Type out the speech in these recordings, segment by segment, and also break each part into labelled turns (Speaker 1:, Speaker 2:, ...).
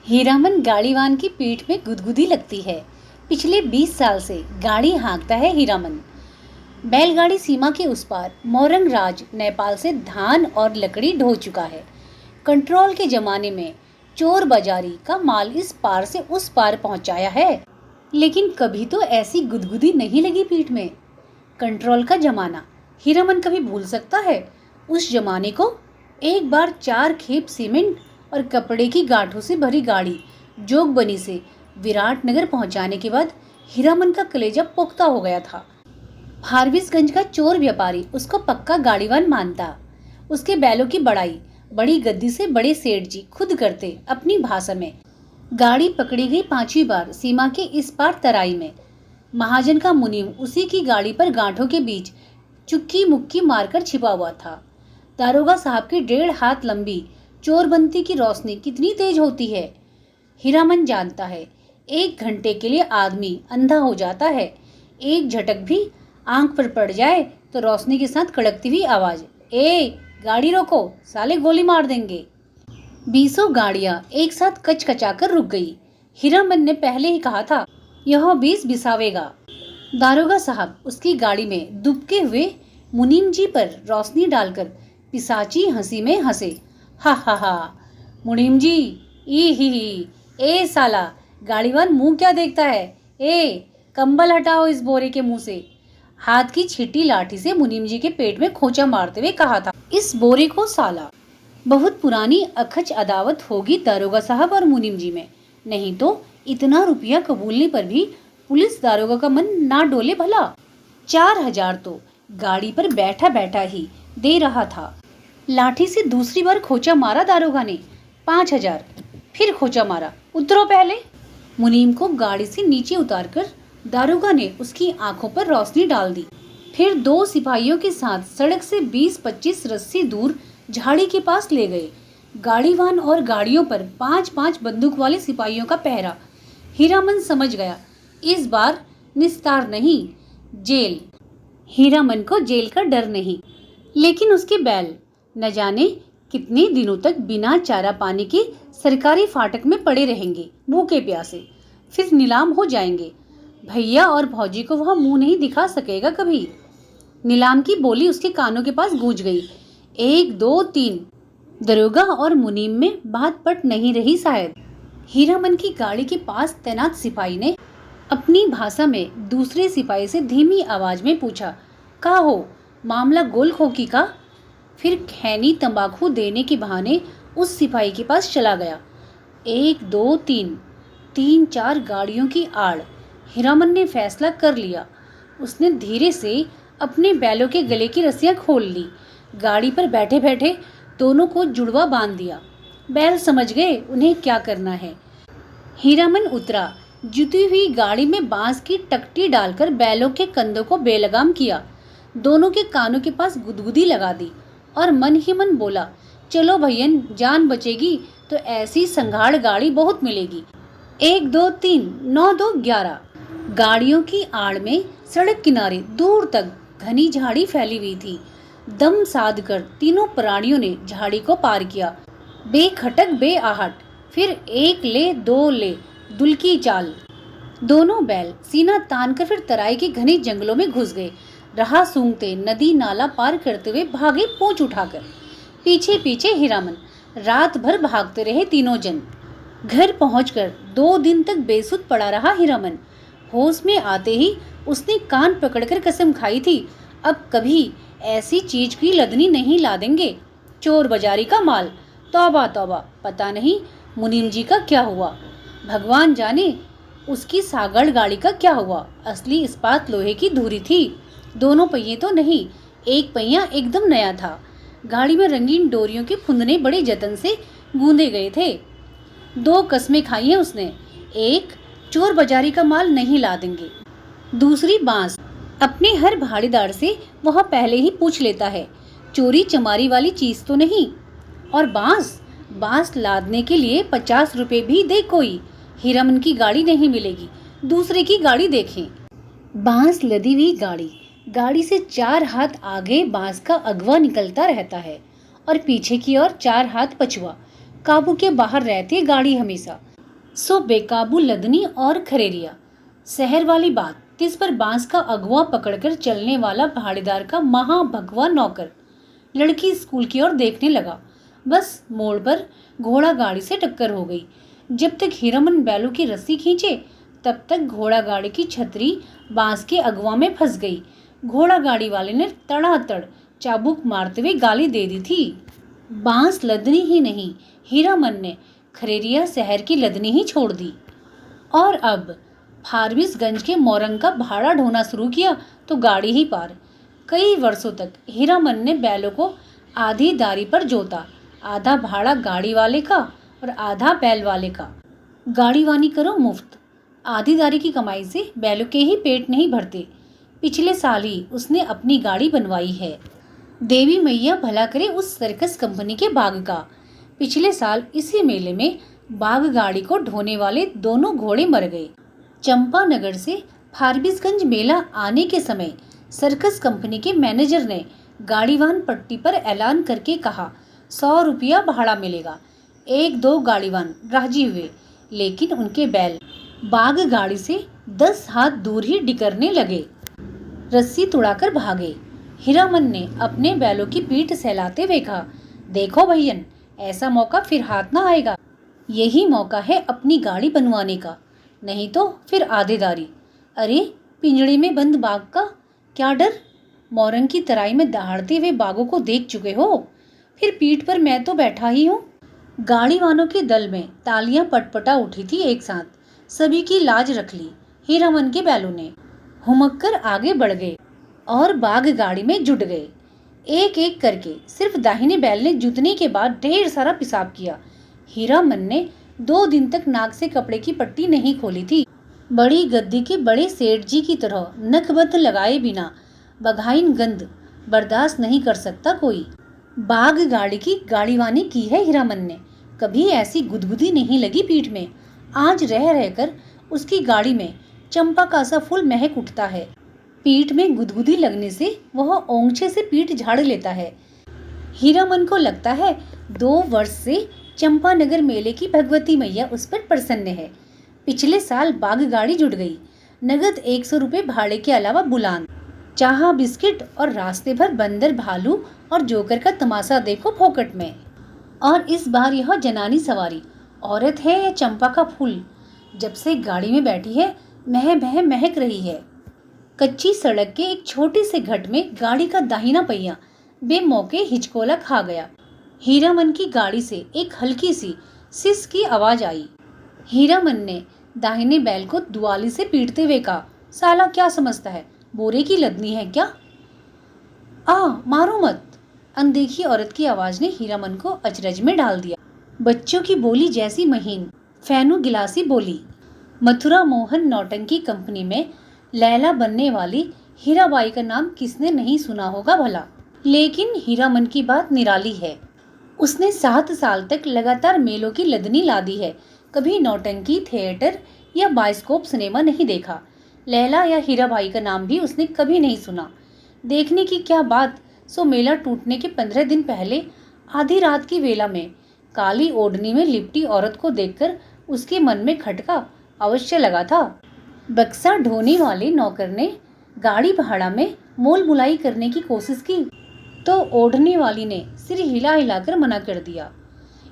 Speaker 1: हीरामन गाड़ीवान की पीठ में गुदगुदी लगती है। पिछले 20 साल से गाड़ी हाँकता है हीरामन। बैलगाड़ी सीमा के उस पार मोरंग राज नेपाल से धान और लकड़ी ढो चुका है। कंट्रोल के जमाने में चोर बाजारी का माल इस पार से उस पार पहुंचाया है, लेकिन कभी तो ऐसी गुदगुदी नहीं लगी पीठ में। कंट्रोल का जमाना हीरामन कभी भूल सकता है? उस जमाने को एक बार 4 खेप सीमेंट और कपड़े की गांठों से भरी गाड़ी जोगबनी से विराटनगर पहुंचाने के बाद हीरामन का कलेजा पुख्ता हो गया था। फारबिसगंज का चोर व्यापारी उसको पक्का गाड़ीवान मानता। उसके बैलों की बड़ाई बड़ी गद्दी से बड़े सेठ जी खुद करते अपनी भाषा में। गाड़ी पकड़ी गई 5वीं बार सीमा के इस पार तराई में। महाजन का मुनीम उसी की गाड़ी पर गांठों के बीच चुक्की मुक्की मारकर छिपा हुआ था। दारोगा साहब की 1.5 हाथ लंबी चोरबंदी की रोशनी कितनी तेज होती है, हीरामन जानता है। 1 घंटे के लिए आदमी अंधा हो जाता है। एक झटक भी आंख पर पड़ जाए तो रोशनी के साथ कड़कती हुई आवाज, ए गाड़ी रोको, साले गोली मार देंगे। 20 गाड़ियां एक साथ कचकचाकर रुक गई। हीरामन ने पहले ही कहा था, यह 20 बिसावेगा। दारोगा साहब उसकी गाड़ी में दुबके हुए मुनीम जी पर रोशनी डालकर पिशाची हंसी में हंसे। हा हा हा, मुनीम जी, ई ही, ए साला गाड़ीवान मुंह क्या देखता है, ए कंबल हटाओ इस बोरे के मुंह से। हाथ की छिटी लाठी से मुनीम जी के पेट में खोचा मारते हुए कहा था, इस बोरे को साला। बहुत पुरानी अखच अदावत होगी दारोगा साहब और मुनीम जी में, नहीं तो इतना रुपया कबूलने पर भी पुलिस दारोगा का मन ना डोले भला। 4000 तो गाड़ी पर बैठा बैठा ही दे रहा था। लाठी से दूसरी बार खोचा मारा दारोगा ने। 5000, फिर खोचा मारा, उतरो पहले। मुनीम को गाड़ी से नीचे उतारकर दारोगा ने उसकी आंखों पर रोशनी डाल दी। फिर 2 सिपाहियों के साथ सड़क से 20-25 रस्सी दूर झाड़ी के पास ले गए। गाड़ीवान और गाड़ियों पर 5-5 बंदूक वाले सिपाहियों का पहरा। हीरामन समझ गया, इस बार निस्तार नहीं, जेल। हीरामन को जेल का डर नहीं, लेकिन उसके बैल न जाने कितने दिनों तक बिना चारा पानी के सरकारी फाटक में पड़े रहेंगे, भूखे प्यासे, फिर नीलाम हो जाएंगे। भैया और भौजी को वह मुंह नहीं दिखा सकेगा कभी। नीलाम की बोली उसके कानों के पास गूंज गई, 1 2 3। दरोगा और मुनीम में बात पट नहीं रही शायद। हीरामन की गाड़ी के पास तैनात सिपाही ने अपनी भाषा में दूसरे सिपाही से धीमी आवाज में पूछा, का हो, मामला गोल खोकी का? फिर खैनी तंबाकू देने के बहाने उस सिपाही के पास चला गया। 1 2 3, 3-4 गाड़ियों की आड़। हीरामन ने फैसला कर लिया। उसने धीरे से अपने बैलों के गले की रस्सियां खोल ली। गाड़ी पर बैठे बैठे दोनों को जुड़वा बांध दिया। बैल समझ गए उन्हें क्या करना है। हीरामन उतरा। जुती हुई गाड़ी में बांस की टकटी डालकर बैलों के कंधों को बेलगाम किया। दोनों के कानों के पास गुदगुदी लगा दी और मन ही मन बोला, चलो भैयन, जान बचेगी तो ऐसी संघाड़ गाड़ी बहुत मिलेगी। 1 2 3, 9 2 11। गाड़ियों की आड़ में सड़क किनारे दूर तक घनी झाड़ी फैली हुई थी। दम साध कर तीनों प्राणियों ने झाड़ी को पार किया, बेखटक बेआहट। फिर 1 ले 2 ले, दुल्की चाल। दोनों बैल सीना तान कर फिर तराई के घने जंगलों में घुस गए। राह सूंघते नदी नाला पार करते हुए भागे पूंछ उठाकर। पीछे पीछे हीरामन। रात भर भागते रहे तीनों जन। घर पहुंचकर 2 दिन तक बेसुध पड़ा रहा हीरामन। होश में आते ही उसने कान पकड़कर कसम खाई थी, अब कभी ऐसी चीज की लदनी नहीं ला देंगे। चोर बाजारी का माल, तौबा तौबा। पता नहीं मुनीम जी का क्या हुआ, भगवान जाने उसकी सागड़ गाड़ी का क्या हुआ। असली इस्पात लोहे की धुरी थी, दोनों पहिए तो नहीं, एक पहिया एकदम नया था। गाड़ी में रंगीन डोरियों के फुंदने बड़े जतन से गूंदे गए थे। 2 कस्में खाई हैं उसने, एक चोर बाजारी का माल नहीं ला देंगे, दूसरी बांस। अपने हर भाड़ेदार से वह पहले ही पूछ लेता है, चोरी चमारी वाली चीज तो नहीं। और बांस लादने के लिए 50 रुपए भी दे कोई, हीरामन की गाड़ी नहीं मिलेगी, दूसरे की गाड़ी देखें। बांस लदी हुई गाड़ी से 4 हाथ आगे बांस का अगवा निकलता रहता है और पीछे की ओर 4 हाथ पछुआ। काबू के बाहर रहती है गाड़ी हमेशा। सो बेकाबू लदनी और खरेरिया। शहर वाली बात, तिस पर बांस का अगुआ पकड़कर चलने वाला भाड़ेदार का महाभगवा नौकर लड़की स्कूल की ओर देखने लगा। बस मोड़ पर घोड़ा गाड़ी से टक्कर हो गई। जब तक हीरामन बैलों की रस्सी खींचे तब तक घोड़ा गाड़ी की छतरी बांस के अगुआ में फंस गई। घोड़ा गाड़ी वाले ने तड़ातड़ चाबुक मारते हुए गाली दे दी थी। बांस लदनी ही नहीं, हीरामन ने खरेरिया शहर की लदनी ही छोड़ दी और अब फारबिसगंज के मोरंग का भाड़ा ढोना शुरू किया तो गाड़ी ही पार। कई वर्षों तक हीरामन ने बैलों को आधी दारी पर जोता, आधा भाड़ा गाड़ी वाले का और आधा बैल वाले का। गाड़ी वानी करो मुफ्त। आधी दारी की कमाई से बैलों के ही पेट नहीं भरते। पिछले साल ही उसने अपनी गाड़ी बनवाई है। देवी मैया भला करे उस सर्कस कंपनी के बाग का। पिछले साल इसी मेले में बाग गाड़ी को ढोने वाले दोनों घोड़े मर गए। चंपानगर से फारबिसगंज मेला आने के समय सर्कस कंपनी के मैनेजर ने गाड़ीवान पट्टी पर ऐलान करके कहा 100 रुपया भाड़ा मिलेगा। 1-2 गाड़ीवान राजी हुए, लेकिन उनके बैल बाग गाड़ी से 10 हाथ दूर ही डिकरने लगे, रस्सी तुड़ाकर भागे। हीरामन ने अपने बैलों की पीठ सहलाते हुए कहा, देखो भैयन, ऐसा मौका फिर हाथ ना आएगा। यही मौका है अपनी गाड़ी बनवाने का, नहीं तो फिर आधेदारी। अरे पिंजड़े में बंद बाघ का क्या डर? मोरंग की तराई में दहाड़ते हुए बाघों को देख चुके हो, फिर पीठ पर मैं तो बैठा ही हूँ। गाड़ी वालों के दल में तालियां पटपटा उठी थी एक साथ। सभी की लाज रख ली। हीरामन के बैलों ने हुमक कर आगे बढ़ गए और बाघ गाड़ी में जुट गए। एक एक करके सिर्फ दाहिने बैल ने जुतने के बाद ढेर सारा पेशाब किया। हीरामन ने 2 दिन तक नाक से कपड़े की पट्टी नहीं खोली थी। बड़ी गद्दी के बड़े सेठ जी की तरह नकबंद लगाए बिना बघाइन गंध बर्दाश्त नहीं कर सकता कोई। बाघ गाड़ी की गाड़ीवानी की है हीरामन ने, कभी ऐसी गुदगुदी नहीं लगी पीठ में। आज रह रहकर उसकी गाड़ी में चंपा का सा फूल महक उठता है। पीठ में गुदगुदी लगने से वह ओंगछे से पीठ झाड़ लेता है। हीरामन को लगता है 2 वर्ष से चंपानगर मेले की भगवती मैया उस पर प्रसन्न है। पिछले साल बाघ गाड़ी जुट गई। नगद 100 रुपये भाड़े के अलावा बुलान, चाहा बिस्किट और रास्ते भर बंदर, भालू और जोकर का तमाशा देखो फोकट में। और इस बार यह जनानी सवारी औरत है या चंपा का फूल, जब से गाड़ी में बैठी है मह बह महक रही है। कच्ची सड़क के एक छोटे से घट में गाड़ी का दाहिना पहिया बेमौके हिचकोला खा गया। हीरामन की गाड़ी से एक हल्की सी सिस की आवाज आई। हीरामन ने दाहिने बैल को दुआली से पीटते हुए कहा, साला क्या समझता है, बोरे की लदनी है क्या? मारो मत। अनदेखी औरत की आवाज ने हीरामन को अचरज में डाल दिया। बच्चों की बोली जैसी महीन फैनू गिलासी बोली। मथुरा मोहन नौटंकी कंपनी में लैला बनने वाली हीराबाई का नाम किसने नहीं सुना होगा भला। लेकिन हीरामन की बात निराली है। उसने 7 साल तक लगातार मेलों की लदनी लादी है। कभी नौटंकी थिएटर या बाइस्कोप सिनेमा नहीं देखा। लैला या हीराबाई का नाम भी उसने कभी नहीं सुना। देखने की क्या बात, सो मेला टूटने के 15 दिन पहले आधी रात की वेला में काली ओढ़नी में लिपटी औरत को देखकर उसके मन में खटका अवश्य लगा था। बक्सा ढोने वाले नौकर ने गाड़ी भाड़ा में मोल मुलाई करने की कोशिश की तो ओढ़ने वाली ने सिर हिला हिलाकर मना कर दिया।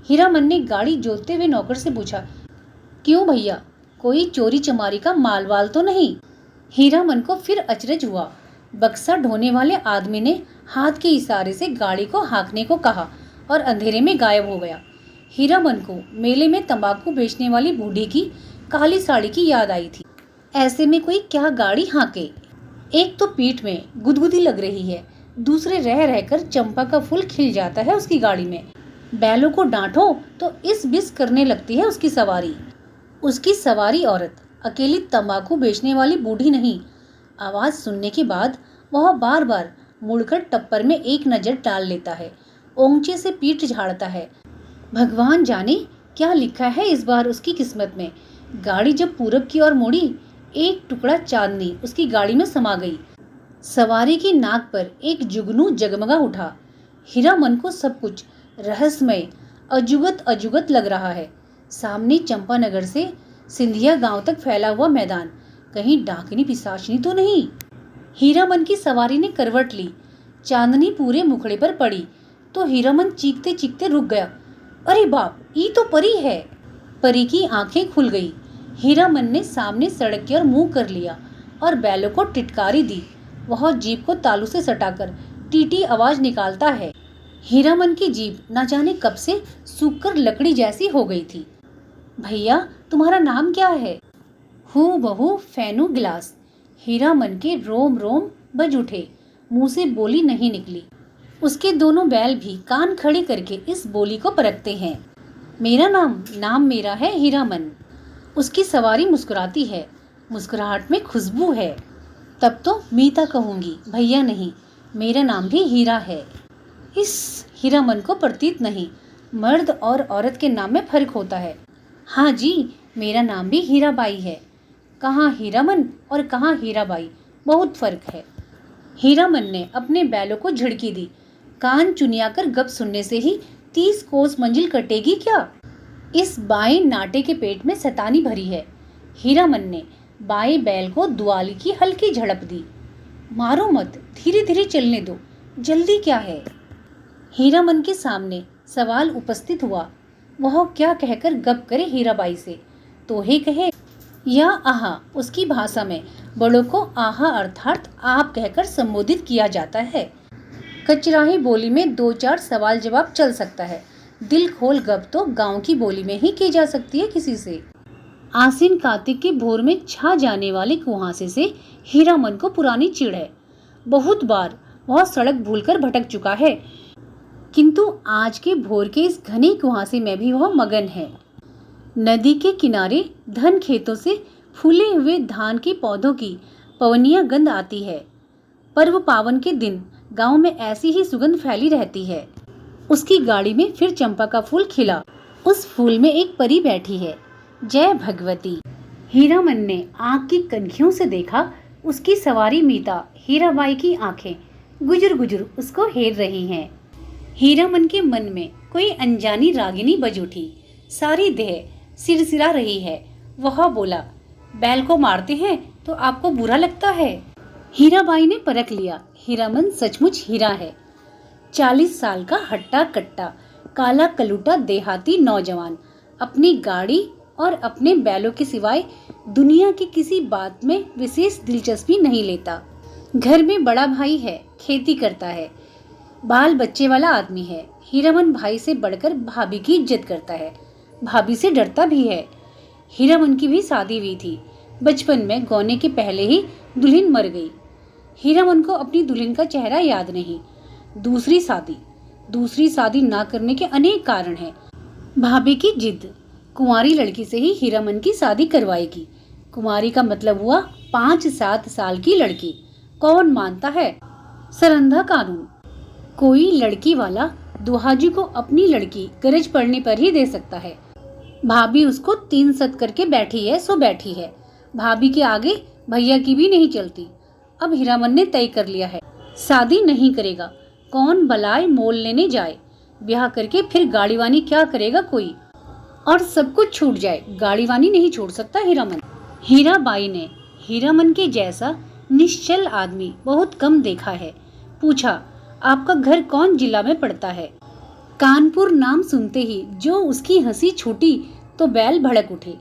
Speaker 1: हीरामन ने गाड़ी जोतते हुए नौकर से पूछा, क्यों भैया, कोई चोरी चमारी का मालवाल तो नहीं? हीरामन को फिर अचरज हुआ। बक्सा ढोने वाले आदमी ने हाथ के इशारे से गाड़ी को हाँकने को कहा और अंधेरे में गायब हो गया। हीरामन को मेले में तंबाकू बेचने वाली बूढ़ी की काली साड़ी की याद आई थी। ऐसे में कोई क्या गाड़ी हाँके? एक तो पीठ में गुदगुदी लग रही है, दूसरे रह रहकर चंपा का फूल खिल जाता है उसकी गाड़ी में। बैलों को डांटो तो इस बिस करने लगती है उसकी सवारी। उसकी सवारी औरत अकेली तंबाकू बेचने वाली बूढ़ी नहीं। आवाज सुनने के बाद वह बार बार मुड़कर टप्पर में एक नजर डाल लेता है, ओंगचे से पीठ झाड़ता है। भगवान जाने क्या लिखा है इस बार उसकी किस्मत में। गाड़ी जब पूरब की ओर मुड़ी, एक टुकड़ा चांदनी उसकी गाड़ी में समा गई। सवारी की नाक पर एक जुगनू जगमगा उठा। हीरामन को सब कुछ रहस्यमय अजुगत अजुगत लग रहा है। सामने चंपानगर से सिंधिया गांव तक फैला हुआ मैदान, कहीं डाकिनी पिशाचनी तो नहीं। हीरामन की सवारी ने करवट ली। चांदनी पूरे मुखड़े पर पड़ी तो हीरामन चीखते चीखते रुक गया। अरे बाप, ये तो परी है। परी की आंखें खुल गई। हीरामन ने सामने सड़क की ओर मुंह कर लिया और बैलों को टिटकारी दी। वह जीप को तालू से सटाकर टीटी आवाज निकालता है। हीरामन की जीप न जाने कब से सूखकर लकड़ी जैसी हो गई थी। भैया, तुम्हारा नाम क्या है? हूँ बहू फैनू गिलास। हीरामन के रोम रोम बज उठे, मुंह से बोली नहीं निकली। उसके दोनों बैल भी कान खड़े करके इस बोली को परखते हैं। मेरा नाम मेरा है हीरामन। उसकी सवारी मुस्कुराती है, मुस्कुराहट में खुशबू है। तब तो मीता कहूंगी, भैया नहीं, मेरा नाम भी हीरा है। इस हीरामन को प्रतीत नहीं, मर्द और औरत के नाम में फर्क होता है। हाँ जी, मेरा नाम भी हीराबाई है। कहाँ हीरामन और कहाँ हीराबाई, बहुत फर्क है। हीरामन ने अपने बैलों को झिड़की दी। कान चुनियाकर गप सुनने से ही 30 कोस मंजिल कटेगी क्या? इस बाएं नाटे के पेट में शैतानी भरी है। हीरामन ने बाएं बैल को दुआली की हल्की झड़प दी। मारो मत, धीरे धीरे चलने दो, जल्दी क्या है? हीरामन के सामने सवाल उपस्थित हुआ। वह क्या कहकर गप करे हीराबाई से? तो ही कहे या आहा। उसकी भाषा में बड़ों को आहा अर्थात आप कहकर संबोधित किया जाता है। कचराही बोली में 2-4 सवाल जवाब चल सकता है। दिल खोल गप तो गांव की बोली में ही की जा सकती है किसी से। आसिन कार्तिक के भोर में छा जाने वाले कुहासे से हीरामन को पुरानी चिढ़ है। बहुत बार वह सड़क भूलकर भटक चुका है, किंतु आज के भोर के इस घने कुहासे में भी वह मगन है। नदी के किनारे धन खेतों से फूले हुए धान के पौधों की पवनिया गंध आती है। पर्व पावन के दिन गांव में ऐसी ही सुगंध फैली रहती है। उसकी गाड़ी में फिर चंपा का फूल खिला। उस फूल में एक परी बैठी है, जय भगवती। हीरामन ने आँख की कनखियों से देखा। उसकी सवारी मीता हीराबाई की आंखें गुजर गुजर उसको हेर रही हैं। हीरामन के मन में कोई अनजानी रागिनी बज उठी। सारी देह सिरसिरा रही है। वह बोला, बैल को मारते हैं तो आपको बुरा लगता है? हीराबाई ने परख लिया, हीरामन सचमुच हीरा है। 40 साल का हट्टा कट्टा काला कलूटा देहाती नौजवान, अपनी गाड़ी और अपने बैलों के सिवाय दुनिया की किसी बात में विशेष दिलचस्पी नहीं लेता। घर में बड़ा भाई है, खेती करता है, बाल बच्चे वाला आदमी है। हीरामन भाई से बढ़कर भाभी की इज्जत करता है, भाभी से डरता भी है। हीरामन की भी शादी हुई थी। बचपन में गौने के पहले ही दुल्हन मर गई। हीरामन को अपनी दुल्हन का चेहरा याद नहीं। दूसरी शादी ना करने के अनेक कारण हैं। भाभी की जिद, कुंवारी लड़की से ही हीरामन की शादी करवाएगी। कुंवारी का मतलब हुआ 5-7 साल की लड़की। कौन मानता है? सरंधा कानून। कोई लड़की वाला दुहाजी को अपनी लड़की गरज पड़ने पर ही दे सकता है। भाभी उसको 3 सत करके बैठी है सो बैठी है। भाभी के आगे भैया की भी नहीं चलती। अब हीरामन ने तय कर लिया है, शादी नहीं करेगा। कौन बलाए मोल लेने जाए? ब्याह करके फिर गाड़ीवानी क्या करेगा कोई? और सब कुछ छूट जाए, गाड़ीवानी नहीं छोड़ सकता हीरामन। हीराबाई ने हीरामन के जैसा निश्चल आदमी बहुत कम देखा है। पूछा, आपका घर कौन जिला में पड़ता है? कानपुर नाम सुनते ही जो उसकी हंसी छूटी तो बैल भड़क उठे।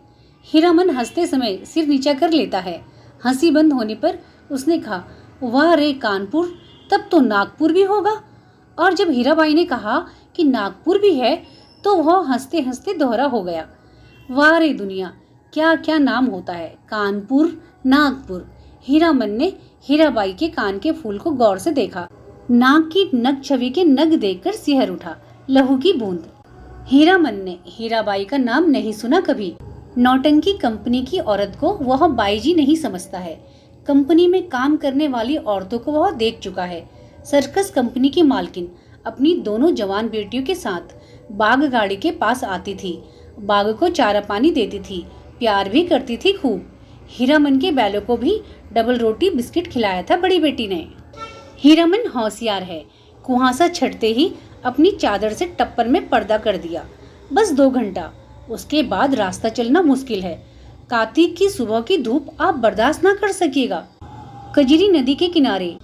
Speaker 1: हीरामन हंसते समय सिर नीचा कर लेता है। हंसी बंद होने पर उसने कहा, वाह रे कानपुर, तब तो नागपुर भी होगा। और जब हीराबाई ने कहा कि नागपुर भी है तो वह हंसते हंसते दोहरा हो गया। वाह रे दुनिया, क्या क्या नाम होता है, कानपुर, नागपुर। हीरामन ने हीराबाई के कान के फूल को गौर से देखा। नाक की नग छवि के नग देखकर सिहर उठा, लहू की बूंद। हीरामन ने हीराबाई का नाम नहीं सुना कभी। नौटंकी कंपनी की औरत को वह बाईजी नहीं समझता है। कंपनी में काम करने वाली औरतों को वह देख चुका है। सर्कस कंपनी की मालकिन अपनी दोनों जवान बेटियों के साथ बाग गाड़ी के पास आती थी। बाग को चारा पानी देती थी, प्यार भी करती थी खूब। हीरामन के बैलों को भी डबल रोटी बिस्किट खिलाया था बड़ी बेटी ने। हीरामन होशियार है। कुहासा छटते ही अपनी चादर से टप्पर में पर्दा कर दिया। बस 2 घंटा, उसके बाद रास्ता चलना मुश्किल है। कार्तिक की सुबह की धूप आप बर्दाश्त ना कर सकिएगा। कजरी नदी के किनारे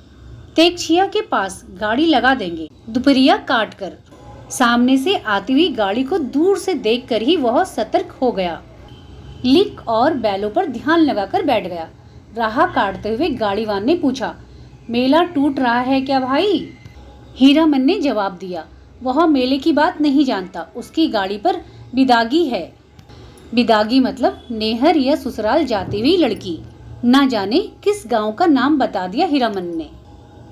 Speaker 1: तेगछिया के पास गाड़ी लगा देंगे। दोपहरिया काट कर सामने से आती हुई गाड़ी को दूर से देखकर ही वह सतर्क हो गया। लिक और बैलों पर ध्यान लगाकर बैठ गया। राह काटते हुए गाड़ीवान ने पूछा, मेला टूट रहा है क्या भाई? हीरामन ने जवाब दिया, वह मेले की बात नहीं जानता, उसकी गाड़ी पर बिदागी है। बिदागी मतलब नेहर या ससुराल जाती हुई लड़की। ना जाने किस गांव का नाम बता दिया हीरामन ने।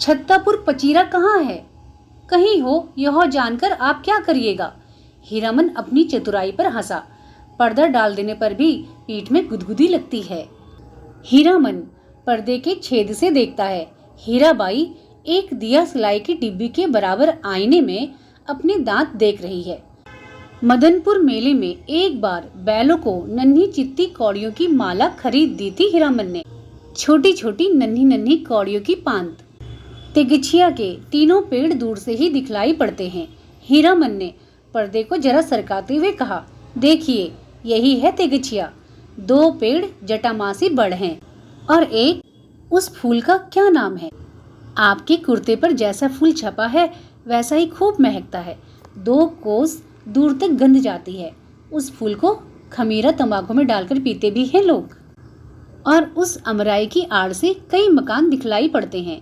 Speaker 1: छत्तापुर पचीरा कहाँ है? कहीं हो, यह जानकर आप क्या करिएगा? हीरामन अपनी चतुराई पर हंसा। पर्दा डाल देने पर भी पीठ में गुदगुदी लगती है। हीरामन पर्दे के छेद से देखता है। हीराबाई एक दिया सिलाई की डिब्बी के बराबर आईने में अपने दांत देख रही है। मदनपुर मेले में एक बार बैलों को नन्ही चित्ती कौड़ियों की माला खरीद दी थी हीरामन ने। छोटी छोटी नन्ही नन्ही कौड़ियों की पांत। तेगछिया के तीनों पेड़ दूर से ही दिखलाई पड़ते हैं। हीरामन ने पर्दे को जरा सरकाते हुए कहा, देखिए यही है तेगछिया। 2 पेड़ जटामासी बड़ हैं और एक, उस फूल का क्या नाम है? आपके कुर्ते पर जैसा फूल छपा है वैसा ही खूब महकता है। 2 कोस दूर तक गंध जाती है। उस फूल को खमीरा तंबाकू में डालकर पीते भी हैं लोग। और उस अमराई की आड़ से कई मकान दिखलाई पड़ते हैं।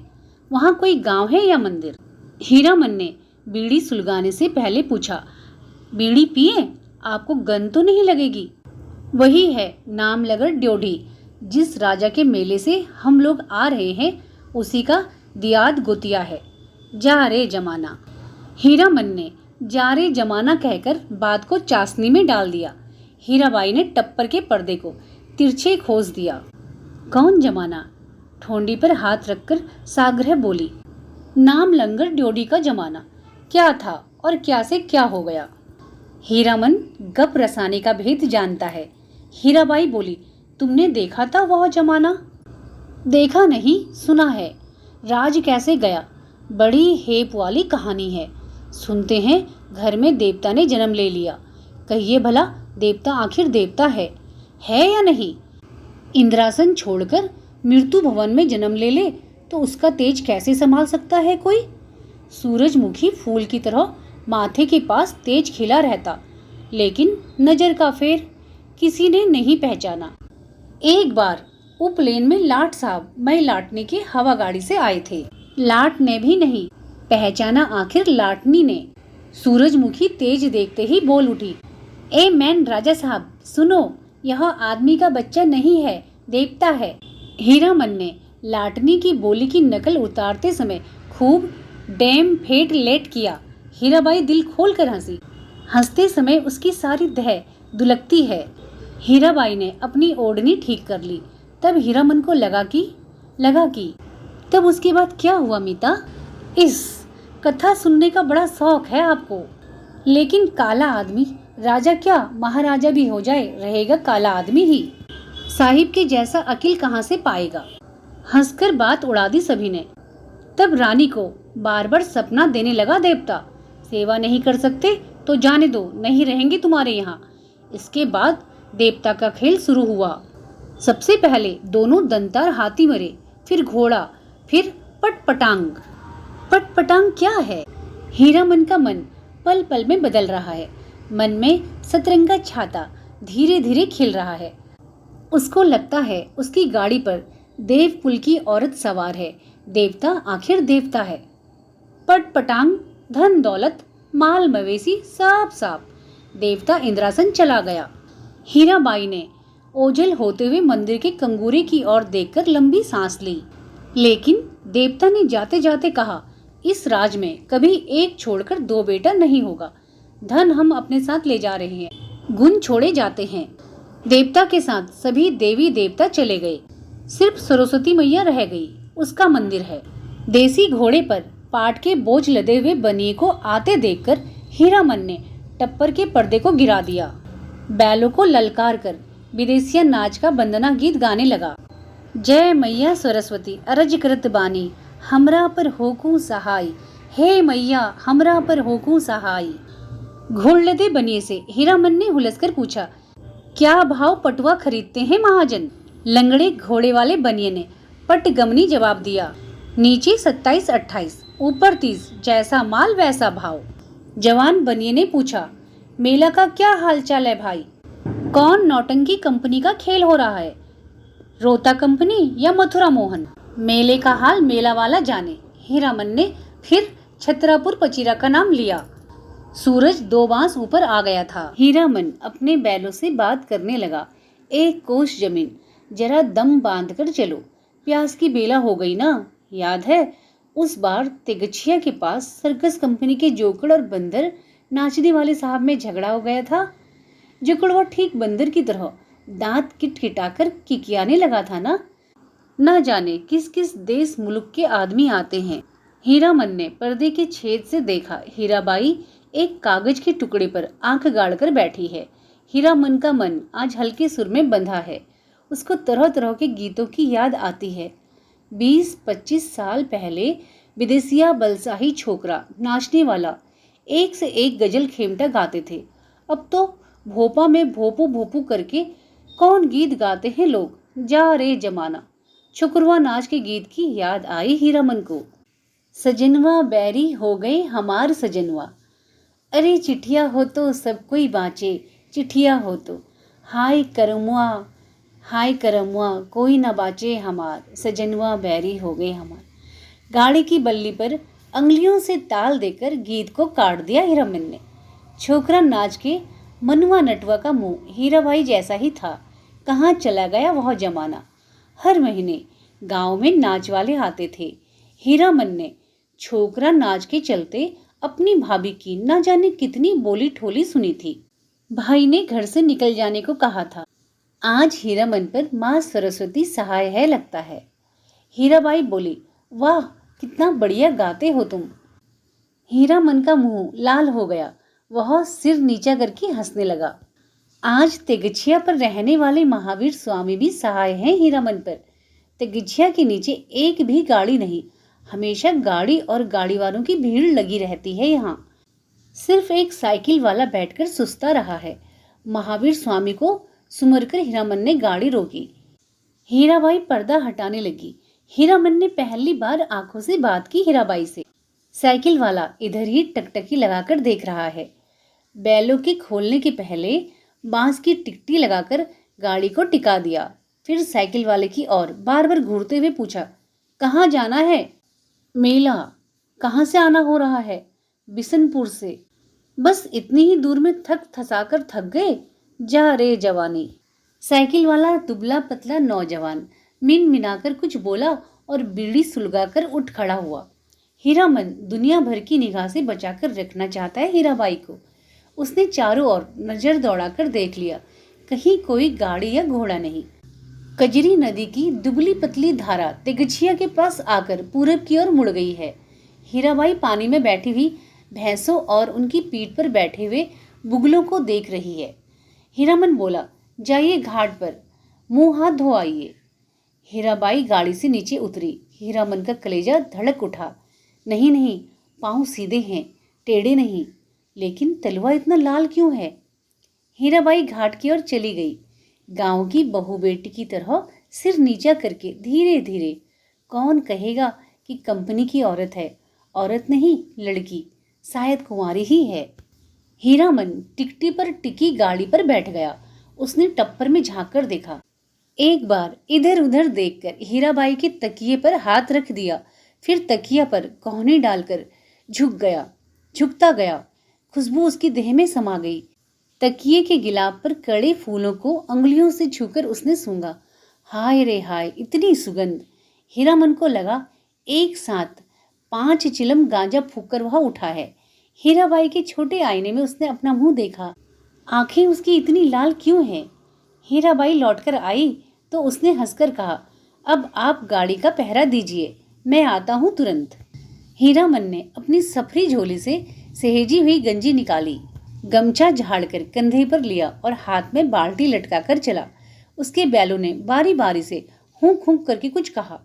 Speaker 1: वहाँ कोई गांव है या मंदिर? हीरामन ने बीड़ी सुलगाने से पहले पूछा, बीड़ी पिए? आपको गंध तो नहीं लगेगी? वही है नामलगर ड्योढ़ी। जिस राजा के मेले से हम लोग आ रहे हैं उसी का दियाद गोतिया है। जा रे जमाना। हीरामन ने जा रे जमाना कहकर बात को चाशनी में डाल दिया। हीराबाई ने टप्पर के पर्दे को तिरछे खोस दिया। कौन जमाना? ठोंडी पर हाथ रखकर साग्रह बोली, नाम लंगर ड्योढ़ी का जमाना। क्या था और क्या से क्या हो गया? हीरामन गप रसाने का भेद जानता है। हीराबाई बोली, तुमने देखा था वह जमाना? देखा नहीं, सुना है। राज कैसे गया? बड़ी हेप वाली कहानी है। सुनते हैं घर में देवता ने जन्म ले लिया। कहिए भला, देवता आखिर देवता है या नहीं? इंद्रासन छोड़कर मृत्यु भवन में जन्म ले ले तो उसका तेज कैसे संभाल सकता है कोई? सूरजमुखी फूल की तरह माथे के पास तेज खिला रहता, लेकिन नजर का फेर किसी ने नहीं पहचाना। एक बार उपलेन में लाट साहब मैं लाटने के हवा गाड़ी से आए थे। लाट ने भी नहीं पहचाना, आखिर लाटनी ने। सूरजमुखी तेज देखते ही बोल उठी, ए मैन राजा साहब सुनो, यह आदमी का बच्चा नहीं है, देवता है। हीरामन ने लाटनी की बोली की नकल उतारते समय खूब डैम फेट लेट किया। हीराबाई दिल खोल कर हंसी। हंसते समय उसकी सारी देह दुलकती है। हीराबाई ने अपनी ओढ़नी ठीक कर ली। तब हीरामन को लगा कि तब उसके बाद क्या हुआ मीता? इस कथा सुनने का बड़ा शौक है आपको। लेकिन काला आदमी राजा क्या महाराजा भी हो जाए रहेगा काला आदमी ही। साहिब के जैसा अकिल कहाँ से पाएगा? हंसकर बात उड़ा दी सभी ने। तब रानी को बार बार सपना देने लगा देवता, सेवा नहीं कर सकते तो जाने दो, नहीं रहेंगे तुम्हारे यहाँ। इसके बाद देवता का खेल शुरू हुआ। सबसे पहले दोनों दंतार हाथी मरे, फिर घोड़ा, फिर पटपटांग। पटपटांग क्या है? हीरामन का मन पल पल में बदल रहा है। मन में सतरंगा छाता धीरे धीरे खिल रहा है। उसको लगता है उसकी गाड़ी पर देवकुल की औरत सवार है। देवता आखिर देवता है। पटपटांग धन दौलत माल मवेशी सब साफ। देवता इंद्रासन चला गया। हीराबाई ने ओझल होते हुए मंदिर के कंगूरे की ओर देखकर लंबी सांस ली। लेकिन देवता ने जाते जाते कहा, इस राज में कभी एक छोड़कर 2 बेटा नहीं होगा। धन हम अपने साथ ले जा रहे हैं, गुण छोड़े जाते हैं। देवता के साथ सभी देवी देवता चले गए, सिर्फ सरस्वती मैया रह गई, उसका मंदिर है। देसी घोड़े पर पाट के बोझ लदे हुए बनिए को आते देखकर हीरामन ने टप्पर के पर्दे को गिरा दिया। बैलों को ललकार कर विदेशिया नाच का वंदना गीत गाने लगा। जय मैया सरस्वती अरज करत बानी, हमरा पर होकू सहाय, हे मैया हमरा पर होकू सहाय। घोड़लदे बनिए से हीरामन ने हुलसकर पूछा, क्या भाव पटुआ खरीदते हैं महाजन? लंगड़े घोड़े वाले बनिए ने पटगमनी जवाब दिया, नीचे 27-28, ऊपर 30, जैसा माल वैसा भाव। जवान बनिए ने पूछा, मेला का क्या हाल चाल है भाई? कौन नौटंकी कंपनी का खेल हो रहा है, रोता कंपनी या मथुरा मोहन? मेले का हाल मेला वाला जाने। हीरामन ने फिर छतरापुर पचीरा का नाम लिया। सूरज 2 बांस ऊपर आ गया था। हीरामन अपने बैलों से बात करने लगा, 1 कोस जमीन, जरा दम बांध कर चलो, प्यास की बेला हो गई ना। याद है उस बार तेगछिया के पास सर्कस कंपनी के जोकड़ और बंदर नाचने वाले साहब में झगड़ा हो गया था? जोकड़वा ठीक बंदर की तरह दांत किटकिटाकर किकियाने लगा था ना। ना जाने किस किस देश मुल्क के आदमी आते हैं। हीरामन ने पर्दे के छेद से देखा, हीराबाई एक कागज के टुकड़े पर आंख गाड़कर बैठी है। हीरामन का मन आज हल्के सुर में बंधा है। उसको तरह तरह के गीतों की याद आती है। 20-25 साल पहले विदेशिया बलसाही छोकरा नाचने वाला एक से एक गजल खेमटा गाते थे। अब तो भोपा में भोपू भोपू करके कौन गीत गाते हैं लोग। जा रे जमाना। छुकरवा नाच के गीत की याद आई हीरामन को। सजनवा बैरी हो गए हमार सजनवा, अरे चिट्ठिया हो तो सब कोई बाँचे, चिट्ठिया हो तो हाय करमुआ कोई न बाँचे हमार, सजनवा बैरी हो गए हमार। गाड़ी की बल्ली पर अंगलियों से ताल देकर गीत को काट दिया हीरामन ने। छोकरा नाच के मनुआ नटवा का मुंह हीराबाई जैसा ही था। कहाँ चला गया वह जमाना। हर महीने गांव में नाच वाले आते थे। हीरामन ने छोकरा नाच के चलते अपनी भाभी की न जाने कितनी बोली ठोली सुनी थी। भाई ने घर से निकल जाने को कहा था। आज हीरामन पर माँ सरस्वती सहाय है लगता है। हीराबाई बोली, वाह कितना बढ़िया गाते हो तुम। हीरामन का मुंह लाल हो गया। वह सिर नीचा करके हंसने लगा। आज तेगछिया पर रहने वाले महावीर स्वामी भी सहाय हैं हीरामन पर। तेगछिया के नीचे एक भी गाड़ी नहीं, हमेशा गाड़ी और गाड़ी वालों की भीड़ लगी रहती है। यहाँ सिर्फ एक साइकिल वाला बैठकर सुस्ता रहा है। महावीर स्वामी को सुमरकर हीरामन ने गाड़ी रोकी। हीराबाई पर्दा हटाने लगी। हीरामन ने पहली बार आंखों से बात की हीराबाई से। साइकिल वाला इधर ही टकटकी लगाकर देख रहा है। बैलों के खोलने के पहले बांस की टिकटी लगाकर गाड़ी को टिका दिया। फिर साइकिल वाले की ओर बार बार घूरते हुए पूछा, कहाँ जाना है? मेला। कहाँ से आना हो रहा है? बिशनपुर से। बस इतनी ही दूर में थक थसाकर थक गए? जा रे जवानी। साइकिल वाला दुबला पतला नौजवान मिन मिनाकर कुछ बोला और बीड़ी सुलगाकर उठ खड़ा हुआ। हीरामन दुनिया भर की निगाह से बचाकर रखना चाहता है हीराबाई को। उसने चारों ओर नजर दौड़ाकर देख लिया, कहीं कोई गाड़ी या घोड़ा नहीं। कजरी नदी की दुबली पतली धारा तेगछिया के पास आकर पूरब की ओर मुड़ गई है। हीराबाई पानी में बैठी हुई भैंसों और उनकी पीठ पर बैठे हुए बुगलों को देख रही है। हीरामन बोला, जाइए घाट पर, मुंह हाथ धो आइए। हीराबाई गाड़ी से नीचे उतरी। हीरामन का कलेजा धड़क उठा। नहीं नहीं, पाँव सीधे हैं, टेढ़े नहीं। लेकिन तलवा इतना लाल क्यों है? हीराबाई घाट की ओर चली गई। गांव की बहू बेटी की तरह सिर नीचा करके धीरे धीरे। कौन कहेगा कि कंपनी की औरत है? औरत नहीं, लड़की, शायद कुंवारी ही है। हीरामन टिकटी पर टिकी गाड़ी पर बैठ गया। उसने टप्पर में झांक कर देखा। एक बार इधर उधर देखकर हीराबाई के तकिए पर हाथ रख दिया। फिर तकिया पर कोहनी डालकर झुकता गया। खुशबू उसकी देह में समा गई। तकिए के गिलाब पर कड़े फूलों को अंगुलियों से छूकर उसने सूंघा। हाय रे हाय, इतनी सुगंध! हीरामन को लगा एक साथ 5 चिलम गांजा फूंककर वह उठा है। हीराबाई के छोटे आईने में उसने अपना मुंह देखा। आंखें उसकी इतनी लाल क्यों हैं? हीराबाई लौटकर आई तो उसने हंसकर कहा, अब आप गाड़ी का पहरा दीजिए, मैं आता हूँ तुरंत। हीरामन ने अपनी सफरी झोली से सहेजी हुई गंजी निकाली, गमछा झाड़कर कंधे पर लिया और हाथ में बाल्टी लटकाकर चला। उसके बैलों ने बारी बारी से हुंक हुंक करके कुछ कहा।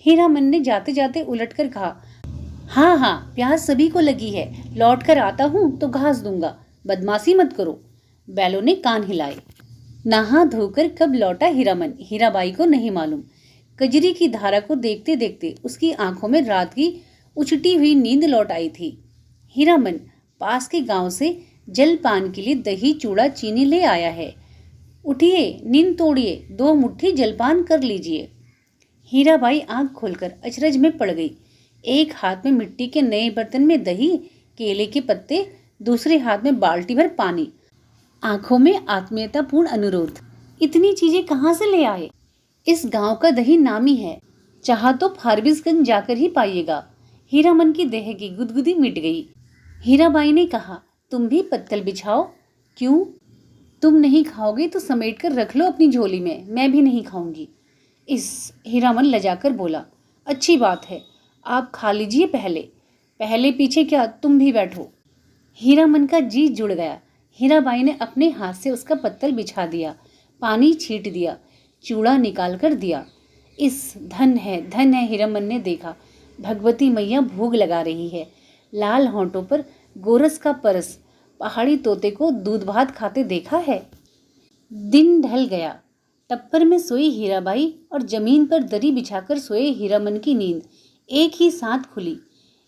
Speaker 1: हीरामन ने जाते जाते उलटकर कहा, हाँ हाँ, प्यास सभी को लगी है, लौट कर आता हूँ तो घास दूंगा, बदमाशी मत करो। बैलों ने कान हिलाए। नहा धोकर कब लौटा हीरामन, हीराबाई को नहीं मालूम। कजरी की धारा को देखते देखते उसकी आंखों में रात की उचटी हुई नींद लौट आई थी। हीरामन पास के गांव से जलपान के लिए दही चूड़ा चीनी ले आया है। उठिए, नींद तोड़िए, 2 मुट्ठी जलपान कर लीजिए। हीराबाई आंख खोलकर अचरज में पड़ गई। एक हाथ में मिट्टी के नए बर्तन में दही, केले के पत्ते, दूसरे हाथ में बाल्टी भर पानी, आंखों में आत्मीयतापूर्ण अनुरोध। इतनी चीजें कहाँ से ले आए? इस गांव का दही नामी है, चाहा तो फारबिसगंज जाकर ही पाइएगा। हीरामन की देह की गुदगुदी मिट गई। हीराबाई ने कहा, तुम भी पत्तल बिछाओ। क्यों? तुम नहीं खाओगे तो समेट कर रख लो अपनी झोली में, मैं भी नहीं खाऊंगी। इस हीरामन लजाकर बोला, अच्छी बात है, आप खा लीजिए पहले। पहले पीछे क्या, तुम भी बैठो। हीरामन का जी जुड़ गया। हीराबाई ने अपने हाथ से उसका पत्तल बिछा दिया, पानी छींट दिया, चूड़ा निकाल कर दिया। इस धन है हीरामन ने देखा। भगवती मैया भोग लगा रही है। लाल होंठों पर गोरस का परस। पहाड़ी तोते को दूध भात खाते देखा है। दिन ढल गया। टप्पर में सोई हीराबाई और जमीन पर दरी बिछाकर सोए हीरामन की नींद एक ही साथ खुली।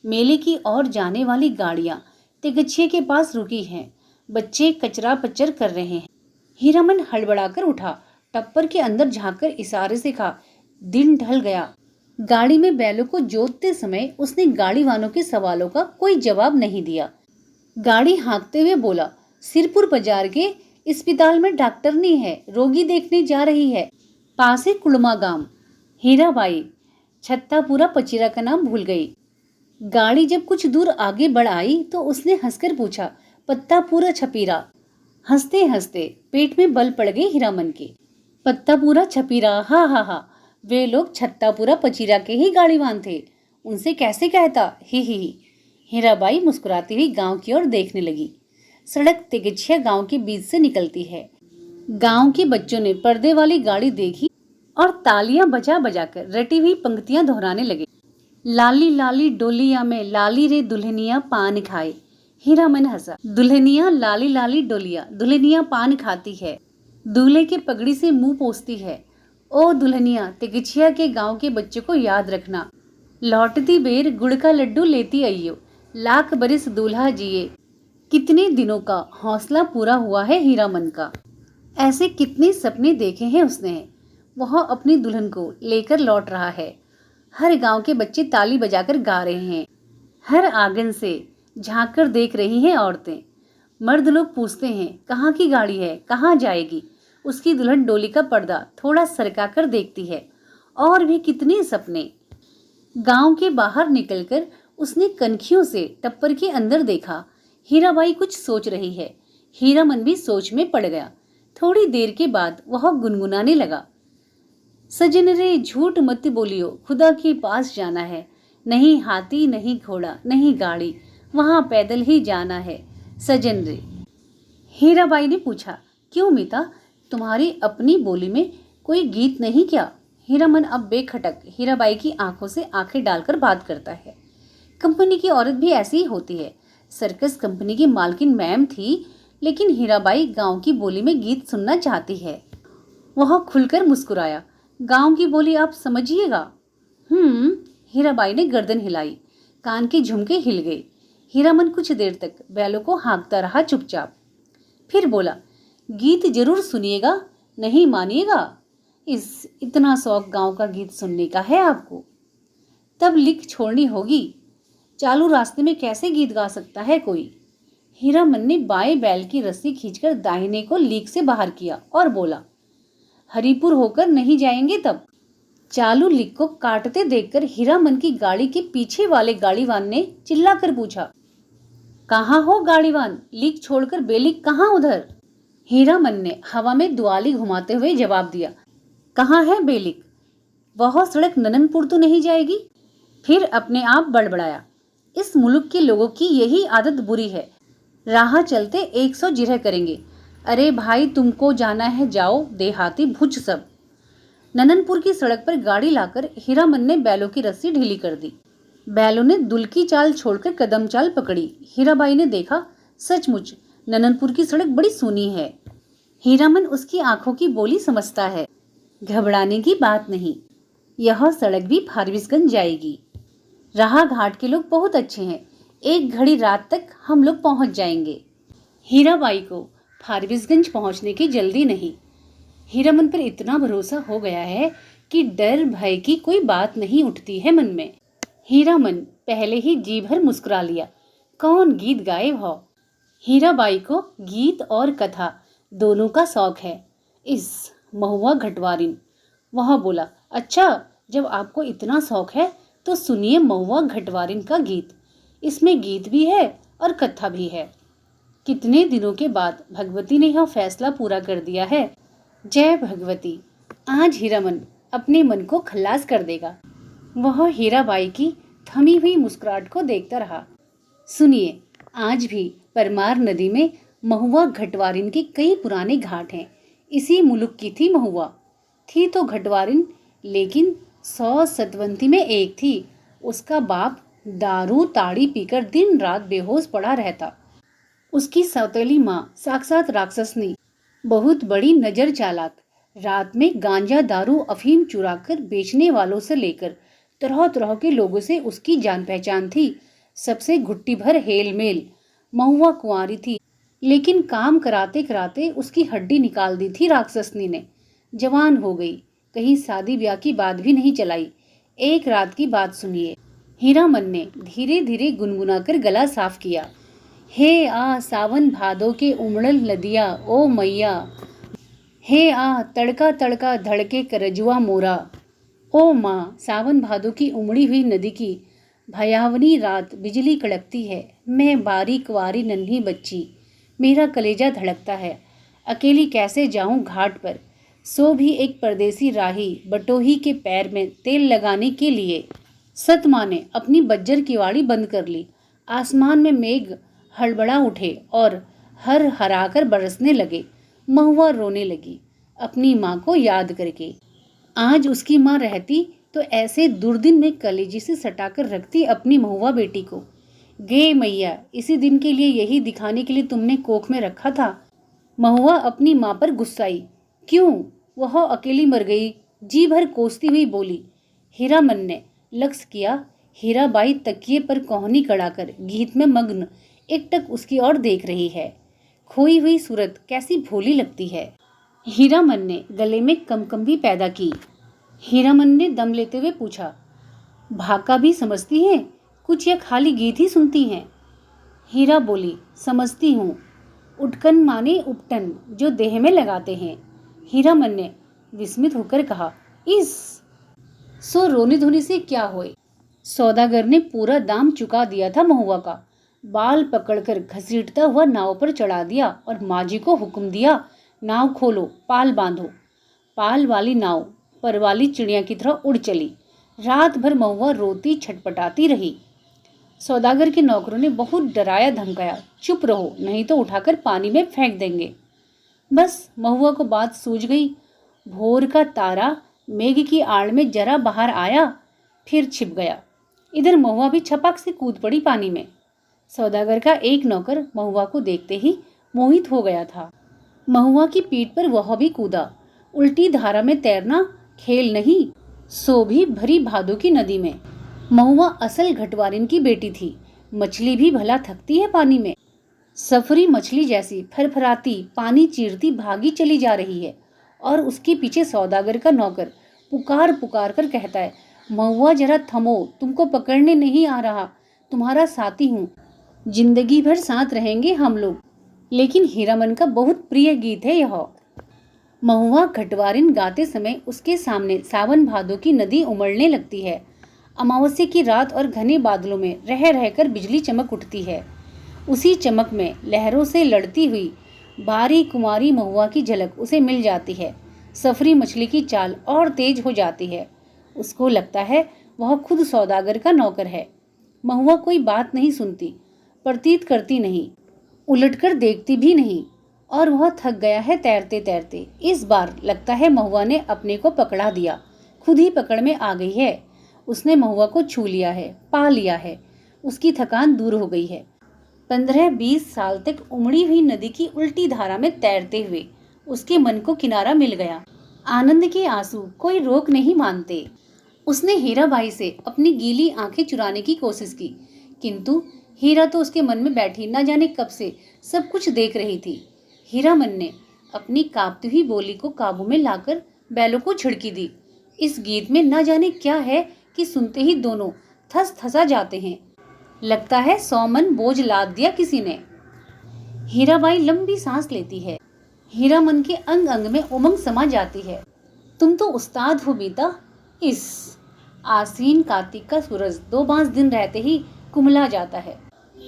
Speaker 1: मेले की ओर जाने वाली गाड़ियां तेगच्छिए के पास रुकी हैं। बच्चे कचरा पच्चर कर रहे हैं। हीरामन हड़बड़ाकर उठा, टप्पर के अंदर झांककर इशारे से कहा, दिन ढल गया। गाड़ी में बैलों को जोतते समय उसने गाड़ी वालों के सवालों का कोई जवाब नहीं दिया। गाड़ी हाँकते हुए बोला, सिरपुर बाजार के अस्पताल में डॉक्टरनी है, रोगी देखने जा रही है, पास है कुड़मा गांव। हीराबाई छत्तापुरा पचीरा का नाम भूल गई। गाड़ी जब कुछ दूर आगे बढ़ आई तो उसने हंसकर पूछा, पत्तापुरा छपीरा। हंसते हंसते पेट में बल पड़ गए हीरामन के। पत्तापुरा छपीरा, हा हा हा, वे लोग छत्तापुरा पचीरा के ही गाड़ीवान थे, उनसे कैसे कहता, ही। हीराबाई मुस्कुराती हुई गांव की ओर देखने लगी। सड़क तेगच्छिया गांव के बीच से निकलती है। गांव के बच्चों ने पर्दे वाली गाड़ी देखी और तालियां बजा बजाकर रटी हुई पंक्तियां दोहराने लगे। लाली लाली डोलिया में लाली रे दुल्हनिया पान खाए। हीरामन हंसा। दुल्हनिया लाली लाली डोलिया, दुल्हनिया पान खाती है, दूल्हे के पगड़ी से मुंह पोंछती है। ओ दुल्हनिया, तेगच्छिया के गांव के बच्चों को याद रखना, लौटती बेर गुड़ का लड्डू लेती आइयो, लाख बरिस दूल्हा जिए। कितने दिनों का हौसला पूरा हुआ है हीरामन का। ऐसे कितने सपने देखे हैं उसने। वह अपनी दुल्हन को लेकर लौट रहा है। हर गांव के बच्चे ताली बजाकर गा रहे हैं। हर आंगन से झांक कर देख रही हैं औरतें। मर्द लोग पूछते हैं, कहाँ की गाड़ी है, कहाँ जाएगी। उसकी दुल्हन डोली का पर्दा थोड़ा सरका कर देखती है। और भी कितने सपने। गांव के बाहर निकलकर उसने कनखियों से टप्पर के अंदर देखा। हीराबाई कुछ सोच रही है। हीरामन भी सोच में पड़ गया। थोड़ी देर के बाद वह गुनगुनाने लगा, सजन रे झूठ मत बोलियो, खुदा के पास जाना है, नहीं हाथी नहीं घोड़ा नहीं गाड़ी, वहां पैदल ही जाना है सजन रे। हीराबाई ने पूछा, क्यों मीता, तुम्हारी अपनी बोली में कोई गीत नहीं क्या? हीरामन अब बेखटक हीराबाई की आंखों से आंखें डालकर बात करता है। कंपनी की औरत भी ऐसी ही होती है। सर्कस कंपनी की मालकिन मैम थी, लेकिन हीराबाई गांव की बोली में गीत सुनना चाहती है। वह खुलकर मुस्कुराया, गांव की बोली आप समझिएगा। हीराबाई ने गर्दन हिलाई। कान के झुमके हिल गए। हीरामन कुछ देर तक बैलों को हाँकता रहा चुपचाप। फिर बोला, गीत जरूर सुनिएगा, नहीं मानिएगा। इतना शौक गांव का गीत सुनने का है आपको? तब लिख छोड़नी होगी। चालू रास्ते में कैसे गीत गा सकता है कोई? हीरामन ने बाएं बैल की रस्सी खींचकर दाहिने को लीक से बाहर किया और बोला, हरिपुर होकर नहीं जाएंगे तब? चालू लीक को काटते देखकर हीरामन की गाड़ी के पीछे वाले गाड़ीवान ने चिल्लाकर पूछा, कहाँ हो गाड़ीवान, लीक छोड़कर बेलीक कहाँ उधर? हीरामन ने हवा में दुआली घुमाते हुए जवाब दिया, कहाँ है बेलीक? वह सड़क नननपुर तो नहीं जाएगी? फिर अपने आप बड़बड़ाया, इस मुल्क के लोगों की यही आदत बुरी है, राह चलते 100 जिरह करेंगे। अरे भाई, तुमको जाना है जाओ, देहाती भुज सब। नननपुर की सड़क पर गाड़ी लाकर हीरामन ने बैलों की रस्सी ढीली कर दी। बैलों ने दुल की चाल छोड़कर कदम चाल पकड़ी। हीराबाई ने देखा, सचमुच नननपुर की सड़क बड़ी सूनी है। हीरामन उसकी आंखों की बोली समझता है। घबराने की बात नहीं, यह सड़क भी फारबिसगंज जाएगी। राह घाट के लोग बहुत अच्छे हैं, एक घड़ी रात तक हम लोग पहुंच जाएंगे। हीराबाई को फारबिसगंज पहुंचने की जल्दी नहीं। हीरामन पर इतना भरोसा हो गया है कि डर भय की कोई बात नहीं उठती है मन में। हीरामन पहले ही जी भर मुस्कुरा लिया। कौन गीत गाए हो। हीराबाई को गीत और कथा दोनों का शौक है। इस महुआ घटवारिन। वह बोला, अच्छा, जब आपको इतना शौक है तो सुनिए महुआ घटवारिन का गीत। इसमें गीत भी है और कथा भी है। कितने दिनों के बाद भगवती ने यह फैसला पूरा कर दिया है। जय भगवती। आज हीरामन अपने मन को खल्लास कर देगा। वह हीराबाई की थमी हुई मुस्कुराहट को देखता रहा। सुनिए, आज भी परमार नदी में महुआ घटवारिन के कई पुराने घाट हैं। इसी मुल्क की थी महुआ। थी तो घटवारिन, लेकिन 100 सतवंती में एक थी। उसका बाप दारू ताड़ी पीकर दिन रात बेहोश पड़ा रहता। उसकी सौतेली माँ साक्षात राक्षसनी, बहुत बड़ी नजर चालाक। रात में गांजा दारू अफीम चुराकर बेचने वालों से लेकर तरह तरह के लोगों से उसकी जान पहचान थी। सबसे घुट्टी भर हेल मेल। महुआ कुंवारी थी, लेकिन काम कराते कराते उसकी हड्डी निकाल दी थी राक्षसनी ने। जवान हो गई, कहीं शादी ब्याह की बात भी नहीं चलाई। एक रात की बात सुनिए। हीरामन ने धीरे धीरे गुनगुनाकर गला साफ किया। हे आ सावन भादो के उमड़ल नदिया ओ मैया, हे आ तड़का तड़का धड़के करजुआ मोरा। ओ माँ, सावन भादो की उमड़ी हुई नदी की भयावनी रात, बिजली कड़कती है। मैं बारीक वारी नन्ही बच्ची, मेरा कलेजा धड़कता है। अकेली कैसे जाऊं घाट पर, सो भी एक परदेसी राही बटोही के पैर में तेल लगाने के लिए। सतमा ने अपनी बज्जर किवाड़ी बंद कर ली। आसमान में मेघ हड़बड़ा उठे और हर हराकर बरसने लगे। महुआ रोने लगी अपनी माँ को याद करके। आज उसकी माँ रहती तो ऐसे दुर्दिन में कलेजी से सटाकर रखती अपनी महुआ बेटी को। गे मैया, इसी दिन के लिए, यही दिखाने के लिए तुमने कोख में रखा था। महुआ अपनी माँ पर गुस्साई। क्यों, वह अकेली मर गई, जी भर कोसती हुई बोली। हीरामन ने लक्ष्य किया। हीराबाई तकिए पर कोहनी कड़ाकर गीत में मग्न एकटक उसकी ओर देख रही है। खोई हुई सूरत कैसी भोली लगती है। हीरामन ने गले में कंपकंपी पैदा की। हीरामन ने दम लेते हुए पूछा, भाका भी समझती हैं कुछ या खाली गीत ही सुनती हैं। हीरा बोली, समझती हूँ। उटकन माने उपटन, जो देह में लगाते हैं। हीरामन ने विस्मित होकर कहा, इस सो रोने धोने से क्या होए। सौदागर ने पूरा दाम चुका दिया था महुआ का। बाल पकड़कर घसीटता हुआ नाव पर चढ़ा दिया और माजी को हुक्म दिया, नाव खोलो, पाल बांधो। पाल वाली नाव पर वाली चिड़िया की तरह उड़ चली। रात भर महुआ रोती छटपटाती रही। सौदागर के नौकरों ने बहुत डराया धमकाया, चुप रहो नहीं तो उठाकर पानी में फेंक देंगे। बस महुआ को बात सूझ गई। भोर का तारा मेघ की आड़ में जरा बाहर आया, फिर छिप गया। इधर महुआ भी छपक से कूद पड़ी पानी में। सौदागर का एक नौकर महुआ को देखते ही मोहित हो गया था। महुआ की पीठ पर वह भी कूदा। उल्टी धारा में तैरना खेल नहीं, सो भी भरी भादो की नदी में। महुआ असल घटवारिन की बेटी थी। मछली भी भला थकती है पानी में। सफरी मछली जैसी फरफराती पानी चीरती भागी चली जा रही है और उसके पीछे सौदागर का नौकर पुकार पुकार कर कहता है, महुआ जरा थमो, तुमको पकड़ने नहीं आ रहा, तुम्हारा साथी हूँ, जिंदगी भर साथ रहेंगे हम लोग। लेकिन हीरामन का बहुत प्रिय गीत है यह। महुआ घटवारिन गाते समय उसके सामने सावन भादो की नदी उमड़ने लगती है। अमावस्या की रात और घने बादलों में रह रहकर बिजली चमक उठती है। उसी चमक में लहरों से लड़ती हुई बारी कुमारी महुआ की झलक उसे मिल जाती है। सफरी मछली की चाल और तेज हो जाती है। उसको लगता है वह खुद सौदागर का नौकर है। महुआ कोई बात नहीं सुनती, प्रतीत करती नहीं, उलटकर देखती भी नहीं, और वह थक गया है तैरते तैरते। इस बार लगता है महुआ ने अपने को पकड़ा दिया, खुद ही पकड़ में आ गई है। उसने महुआ को छू लिया है, पा लिया है, उसकी थकान दूर हो गई है। 15-20 साल तक उमड़ी हुई नदी की उल्टी धारा में तैरते हुए उसके मन को किनारा मिल गया। आनंद के आंसू कोई रोक नहीं मानते। उसने हीराबाई से अपनी गीली आंखें चुराने की कोशिश की, किंतु हीरा तो उसके मन में बैठी न जाने कब से सब कुछ देख रही थी। हीरामन ने अपनी कांपती हुई बोली को काबू में लाकर बैलों को झिड़की दी। इस गीत में न जाने क्या है कि सुनते ही दोनों थस थसा जाते हैं। लगता है 100 मन बोझ लाद दिया किसी ने। हीराबाई लंबी सांस लेती है। हीरामन के अंग अंग में उमंग समा जाती है। तुम तो उस्ताद हो बेटा। इस आसीन कार्तिक का सूरज 2 दिन रहते ही कुमला जाता है।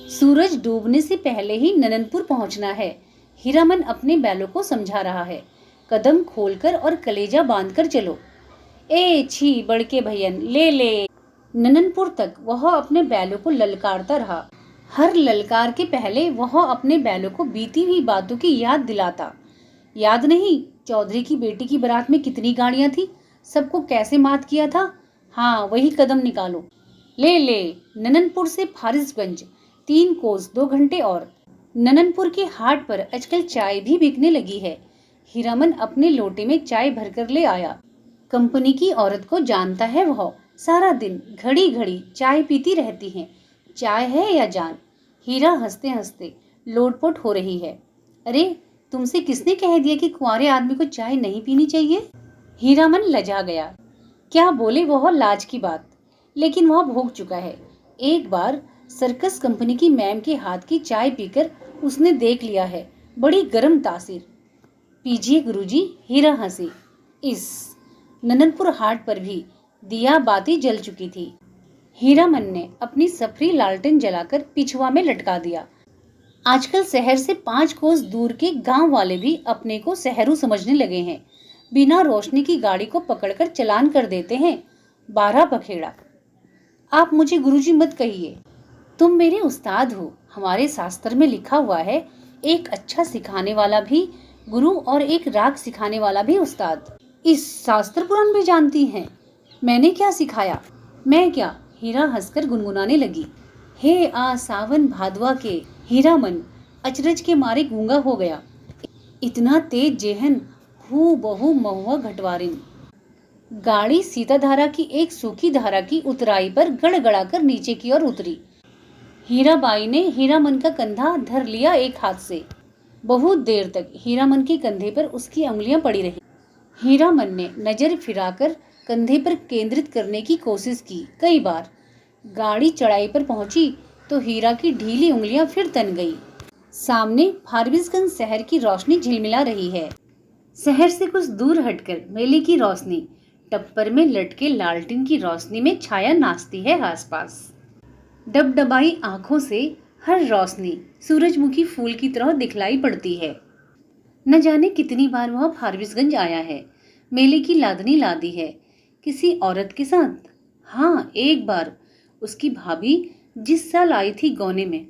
Speaker 1: सूरज डूबने से पहले ही नननपुर पहुंचना है। हीरामन अपने बैलों को समझा रहा है। कदम खोलकर और कलेजा बांधकर चलो। ए छी बड़के भैयन ले ले। नननपुर तक वह अपने बैलों को ललकारता रहा। हर ललकार के पहले वह अपने बैलों को बीती हुई बातों की याद दिलाता। याद नहीं चौधरी की बेटी की बारात में कितनी गाड़ियां थी, सबको कैसे मात किया था। हाँ वही कदम निकालो। ले ले। नननपुर से फारिसगंज 3 कोस 2 घंटे और। नननपुर के हाट पर आजकल चाय भी बिकने लगी है। हीरामन अपने लोटे में चाय भरकर ले आया। कंपनी की औरत को जानता है वह सारा दिन घड़ी घड़ी चाय पीती रहती हैं। चाय है या जान। हीरा हंसते हंसते लोटपोट हो रही है। अरे तुमसे किसने कह दिया कि कुंवारे आदमी को चाय नहीं पीनी चाहिए। हीरामन लजा गया। क्या बोले वह लाज की बात, लेकिन वह भोग चुका है। एक बार सर्कस कंपनी की मैम के हाथ की चाय पीकर उसने देख लिया है। बड़ी गर्म तासीर। पीजिए गुरुजी। हीरा हंसी। इस नननपुर हाट पर भी दिया बाती जल चुकी थी। हीरामन ने अपनी सफरी लालटेन जलाकर पिछुआ में लटका दिया। आजकल शहर से 5 कोस दूर के गांव वाले भी अपने को शहरू समझने लगे हैं। बिना रोशनी की गाड़ी को पकड़कर चलान कर देते हैं। 12 पखेड़ा। आप मुझे गुरुजी मत कहिए, तुम मेरे उस्ताद हो। हमारे शास्त्र में लिखा हुआ है, एक अच्छा सिखाने वाला भी गुरु और एक राग सिखाने वाला भी उस्ताद। इस शास्त्र पुराण भी जानती हैं। मैंने क्या सिखाया। मैं क्या। हीरा हंसकर गुनगुनाने लगी। हे आ सावन भादवा के। हीरामन अचरज के मारे गूंगा हो गया। इतना तेज जेहन हू बहु महुआ घटवारिन। गाड़ी सीताधारा की एक सूखी धारा की उतराई पर गड़गड़ाकर नीचे की ओर उतरी। हीराबाई ने हीरामन का कंधा धर लिया एक हाथ से। बहुत देर तक हीरामन के कंधे पर उसकी उंगलियां पड़ी रही। हीरामन ने नजर फिराकर कंधे पर केंद्रित करने की कोशिश की कई बार। गाड़ी चढ़ाई पर पहुंची तो हीरा की ढीली उंगलियां फिर तन गई। सामने फारबिसगंज शहर की रोशनी झिलमिला रही है। शहर से कुछ दूर हटकर मेले की रोशनी टप्पर में लटके लालटेन की रोशनी में छाया नाचती है आसपास। डबडबाई आंखों से हर रोशनी सूरजमुखी फूल की तरह दिखलाई पड़ती है। न जाने कितनी बार वह फारबिसगंज आया है। मेले की लादनी लादी है किसी औरत के साथ। हाँ एक बार उसकी भाभी जिस साल आई थी गौने में,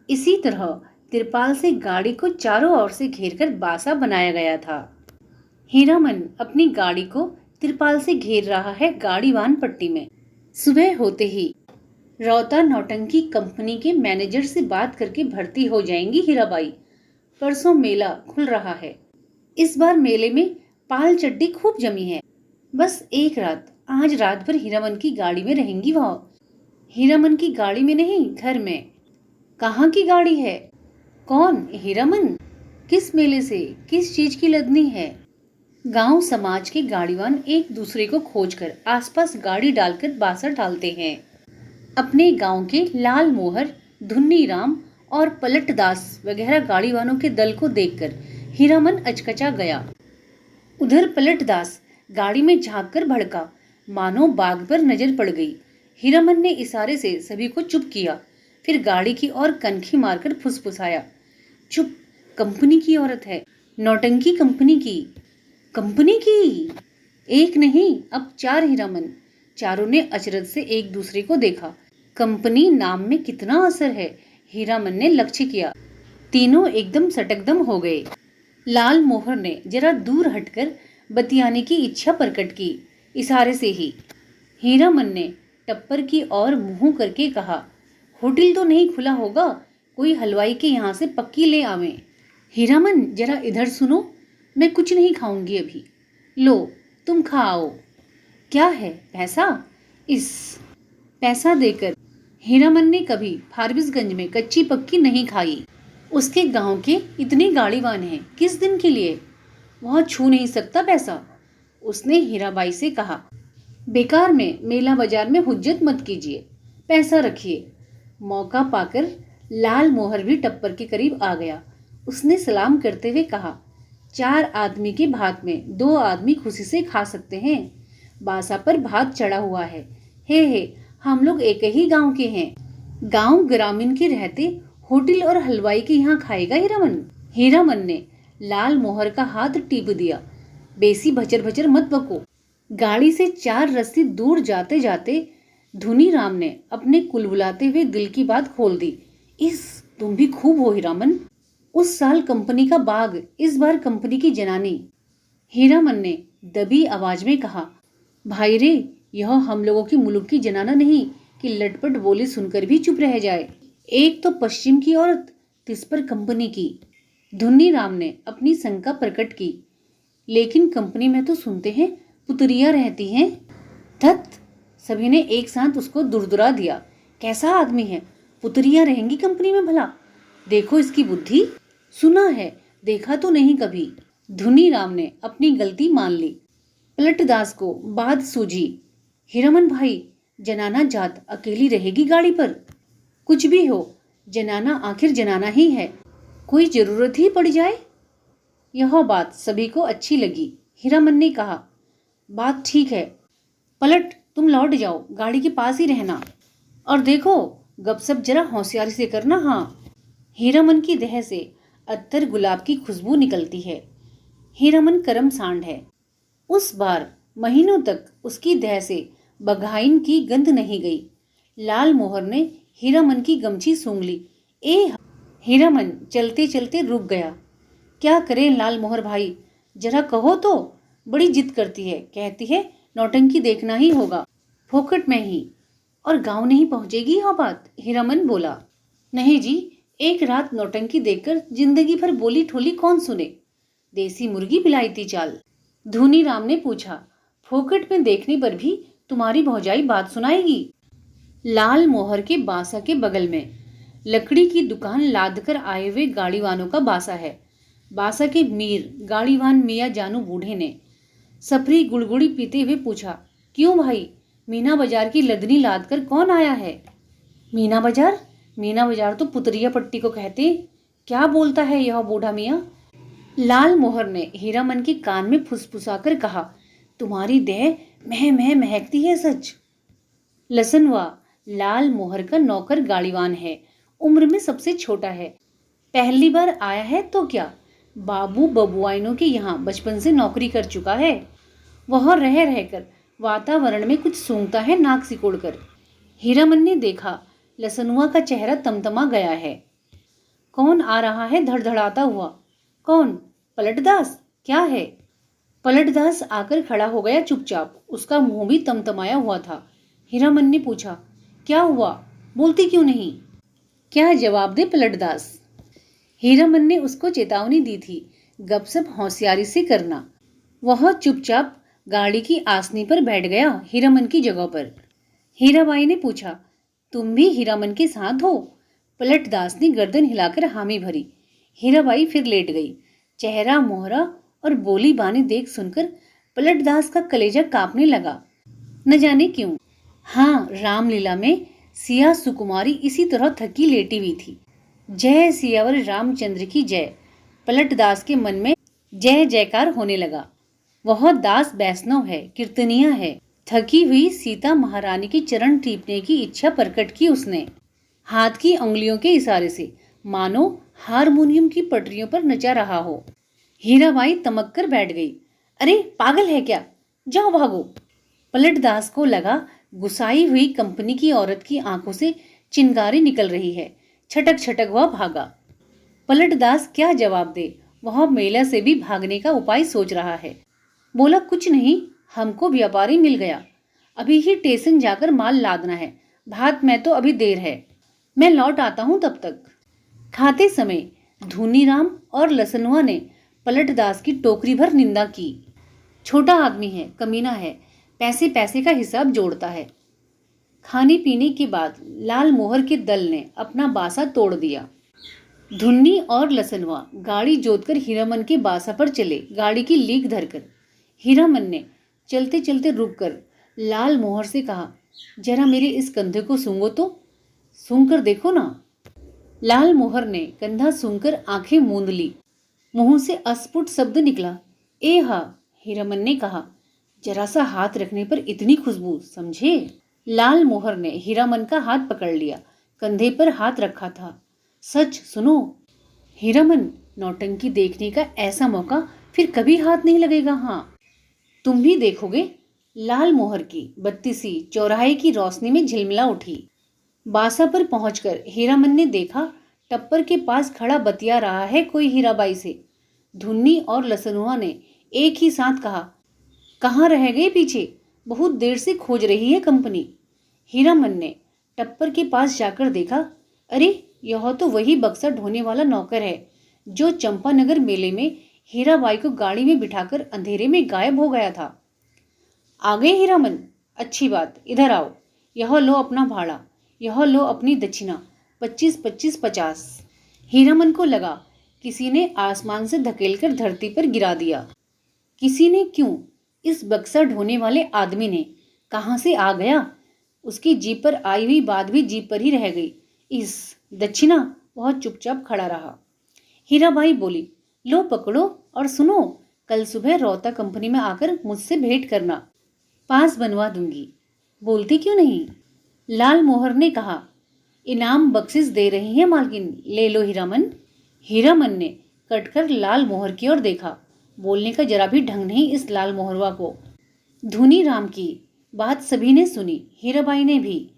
Speaker 1: इसी तरह तिरपाल से गाड़ी को चारों ओर से घेरकर बासा बनाया गया था। हीरामन अपनी गाड़ी को तिरपाल से घेर रहा है गाड़ीवान पट्टी में। सुबह होते ही रौता नौटंकी कंपनी के मैनेजर से बात करके भर्ती हो जाएंगी हीराबाई। परसों मेला खुल रहा है। इस बार मेले में पाल चड्डी खूब जमी है। बस एक रात, आज रात भर हीरामन की गाड़ी में रहेंगी वह। हीरामन की गाड़ी में नहीं, घर में। कहाँ की गाड़ी है। कौन। हीरामन। किस मेले से, किस चीज की लदनी है। गांव समाज के गाड़ीवान एक दूसरे को खोजकर आसपास गाड़ी डालकर बासा डालते हैं। अपने गांव के लाल मोहर, धुन्नी राम और पलटदास वगैरह गाड़ीवानों के दल को देखकर हीरामन अचकचा गया। उधर पलटदास गाड़ी में झांककर भड़का, मानो बाघ पर नजर पड़ गई। हीरामन ने इशारे से सभी को चुप किया, फिर गाड़ी की ओर कनखी मारकर फुसफुसाया, चुप, कंपनी की औरत है, नौटंकी कंपनी की। कंपनी की। एक नहीं, अब 4 हीरामन। चारों ने अचरज से एक दूसरे को देखा। कंपनी नाम में कितना असर है, हीरामन ने लक्ष्य किया। तीनों एकदम सटकदम हो गए। लाल मोहर ने जरा दूर हटकर बतियाने की इच्छा प्रकट की, इशारे से ही। हीरामन ने टप्पर की ओर मुंह करके कहा, होटल तो नहीं खुला होगा, कोई हलवाई के यहाँ से पक्की ले आवें। हीरामन जरा इधर सुनो, मैं कुछ नहीं खाऊंगी अभी। लो तुम खाओ। क्या है पैसा? इस पैसा देकर हीरामन ने कभी फारबिसगंज में कच्ची पक्की नहीं खाई। उसके गांव के इतने गाड़ीवान हैं, किस दिन के लिए? वह छू नहीं सकता पैसा। उसने हीराबाई से कहा, बेकार में मेला बाजार में हुज्जत मत कीजिए, पैसा रखिए। मौका पाकर लाल मोहर भी टप्पर के करीब आ गया। उसने सलाम करते हुए कहा, 4 आदमी के भात में 2 आदमी खुशी से खा सकते हैं। बासा पर भात चढ़ा हुआ है। हे हम लोग एक ही गांव के हैं। गांव ग्रामीण के रहते होटल और हलवाई के यहाँ खाएगा हीरामन? हीरामन ने लाल मोहर का हाथ टीप दिया। बेसी भचर भचर मत बको। गाड़ी से 4 रस्सी दूर जाते जाते धुनीराम ने अपने कुलबुलाते हुए दिल की बात खोल दी। तुम भी खूब हो हीरामन। उस साल कंपनी का बाग, इस बार कंपनी की जनानी। हीरामन ने दबी आवाज में कहा, भाई रे, यह हम लोगों की मुल्क की जनाना नहीं कि लटपट बोली सुनकर भी चुप रह जाए। एक तो पश्चिम की औरत, तिस पर कंपनी की। धुनीराम ने अपनी शंका प्रकट की। लेकिन कंपनी में तो सुनते हैं पुतरियां रहती हैं। धत! सभी ने एक साथ उसको दुरदुरा दिया। कैसा आदमी है, पुतरियां रहेंगी कंपनी में भला? देखो इसकी बुद्धि। सुना है, देखा तो नहीं कभी। धुनीराम ने अपनी गलती मान ली। पलटदास को बात सूझी। हीरामन भाई, जनाना जात अकेली रहेगी गाड़ी पर? कुछ भी हो, जनाना आखिर जनाना ही है। कोई जरूरत ही पड़ जाए। यह बात सभी को अच्छी लगी। हीरामन ने कहा, बात ठीक है। पलट, तुम लौट जाओ, गाड़ी के पास ही रहना। और देखो, गपसप जरा होशियारी से करना। हाँ। हीरामन की देह से अत्तर गुलाब की खुशबू निकलती है। हीरामन करम सांड है। उस बार महीनों तक उसकी देह से बघाइन की गंध नहीं गई। लाल मोहर ने हीरामन की गमछी सूंघ ली। हीरामन चलते चलते रुक गया। क्या करे लाल मोहर भाई, जरा कहो तो। बड़ी जिद करती है, कहती है नौटंकी देखना ही होगा, फोकट में ही। और गांव नहीं पहुंचेगी यह बात? हीरामन बोला। नहीं जी, एक रात नौटंकी देखकर जिंदगी भर बोली ठोली कौन सुने। देसी मुर्गी बिलायती चाल। धुनीराम ने पूछा, फोकट में देखने पर भी तुम्हारी भौजाई बात सुनाएगी? लाल मोहर के बासा के बगल में लकड़ी की दुकान लाद कर आए हुए गाड़ीवानों का बासा है। बासा के मीर गाड़ीवान मियाँ जानू बूढ़े ने सफरी गुड़गुड़ी पीते हुए पूछा, क्यों भाई, मीना बाजार की लदनी लाद कर कौन आया है? मीना बाजार? मीना बाजार तो पुतरिया पट्टी को कहते। क्या बोलता है यह बूढ़ा मियाँ? लाल मोहर ने हीरामन के कान में फुसफुसाकर कहा, तुम्हारी देह मह महकती है सच। लसनवा लाल मोहर का नौकर गाड़ीवान है, उम्र में सबसे छोटा है। पहली बार आया है तो क्या, बाबू बबुआइनों के यहाँ बचपन से नौकरी कर चुका है। वह रह रहकर वातावरण में कुछ सूंघता है नाक सिकोड़कर। हीरामन ने देखा, लसनुआ का चेहरा तमतमा गया है। कौन आ रहा है धड़धड़ाता हुआ? कौन? पलटदास? क्या है? पलटदास आकर खड़ा हो गया चुपचाप। उसका मुंह भी तमतमाया हुआ था। हीरामन ने पूछा, क्या हुआ, बोलती क्यों नहीं? क्या जवाब दे पलटदास? हीरामन ने उसको चेतावनी दी थी, गपसप होशियारी से करना। वह चुपचाप गाड़ी की आसनी पर बैठ गया, हीरामन की जगह पर। हीराबाई ने पूछा, तुम भी हीरामन के साथ हो? पलटदास ने गर्दन हिलाकर हामी भरी। हीराबाई फिर लेट गई। चेहरा मोहरा और बोली बानी देख सुनकर पलटदास का कलेजा कांपने लगा। न जाने क्यों। हाँ, रामलीला में सिया सुकुमारी इसी तरह थकी लेटी हुई थी। जय सियावर रामचंद्र की जय। पलटदास के मन में जय जयकार होने लगा। वह दास वैष्णव है, कीर्तनिया है। थकी हुई सीता महारानी के चरण टीपने की इच्छा प्रकट की उसने, हाथ की उंगलियों के इशारे से, मानो हारमोनियम की पटरियों पर नचा रहा हो। हीराबाई तमक कर बैठ गई। अरे पागल है क्या, जाओ भागो। पलटदास को लगा गुस्साई हुई कंपनी की औरत की आंखों से चिंगारी निकल रही है। छटक छटक वह भागा। पलटदास क्या जवाब दे? वह मेला से भी भागने का उपाय सोच रहा है। बोला, कुछ नहीं, हमको व्यापारी मिल गया। अभी ही स्टेशन जाकर माल लादना है। भात में तो अभी देर है, मैं लौट आता हूँ तब तक। खाते समय धूनीराम और लसनुआ ने पलटदास की टोकरी भर निंदा की। छोटा आदमी है, कमीना है, पैसे पैसे का हिसाब जोड़ता है। खाने पीने के बाद लाल मोहर के दल ने अपना बासा तोड़ दिया। धुन्नी और लसनवा गाड़ी जोतकर हीरामन के बासा पर चले, गाड़ी की लीक धरकर। हीरामन ने चलते चलते रुककर लाल मोहर से कहा, जरा मेरे इस कंधे को सूंघो तो, सूंघ कर देखो ना। लाल मोहर ने कंधा सूंघकर आंखें मूंद ली। मुंह से अस्फुट शब्द निकला, ए हा। हीरामन ने कहा, जरा सा हाथ रखने पर इतनी खुशबू, समझे। लाल मोहर ने हीरामन का हाथ पकड़ लिया, कंधे पर हाथ रखा था। सच सुनो हीरामन, नौटंकी देखने का ऐसा मौका फिर कभी हाथ नहीं लगेगा। हाँ, तुम भी देखोगे। लाल मोहर की बत्तीसी चौराहे की रोशनी में झिलमिला उठी। बासा पर पहुंचकर हीरामन ने देखा, टप्पर के पास खड़ा बतिया रहा है कोई हीराबाई से। धुन्नी और लसनुआ ने एक ही साथ कहा, कहाँ रह गए पीछे, बहुत देर से खोज रही है कंपनी। हीरामन ने टप्पर के पास जाकर देखा, अरे यह तो वही बक्सा ढोने वाला नौकर है जो चंपानगर मेले में हीराबाई को गाड़ी में बिठाकर अंधेरे में गायब हो गया था। आ गए हीरामन, अच्छी बात, इधर आओ। यह लो अपना भाड़ा, यह लो अपनी दक्षिणा, 25-25-50। हीरामन को लगा किसी ने आसमान से धकेलकर धरती पर गिरा दिया। किसी ने क्यों, इस बक्सा ढोने वाले आदमी ने। कहाँ से आ गया? उसकी जीप पर आई हुई बात भी जीप पर ही रह गई। इस दक्षिणा। बहुत चुपचाप खड़ा रहा। हीराबाई बोली, लो पकड़ो और सुनो, कल सुबह रोहता कंपनी में आकर मुझसे भेंट करना, पास बनवा दूंगी। बोलती क्यों नहीं? लाल मोहर ने कहा, इनाम बख्शिश दे रही है मालकिन, ले लो हीरामन। हीरामन ने कटकर लाल मोहर की ओर देखा। बोलने का जरा भी ढंग नहीं इस लाल मोहरवा को। धुनी राम की बात सभी ने सुनी, हीराबाई ने भी।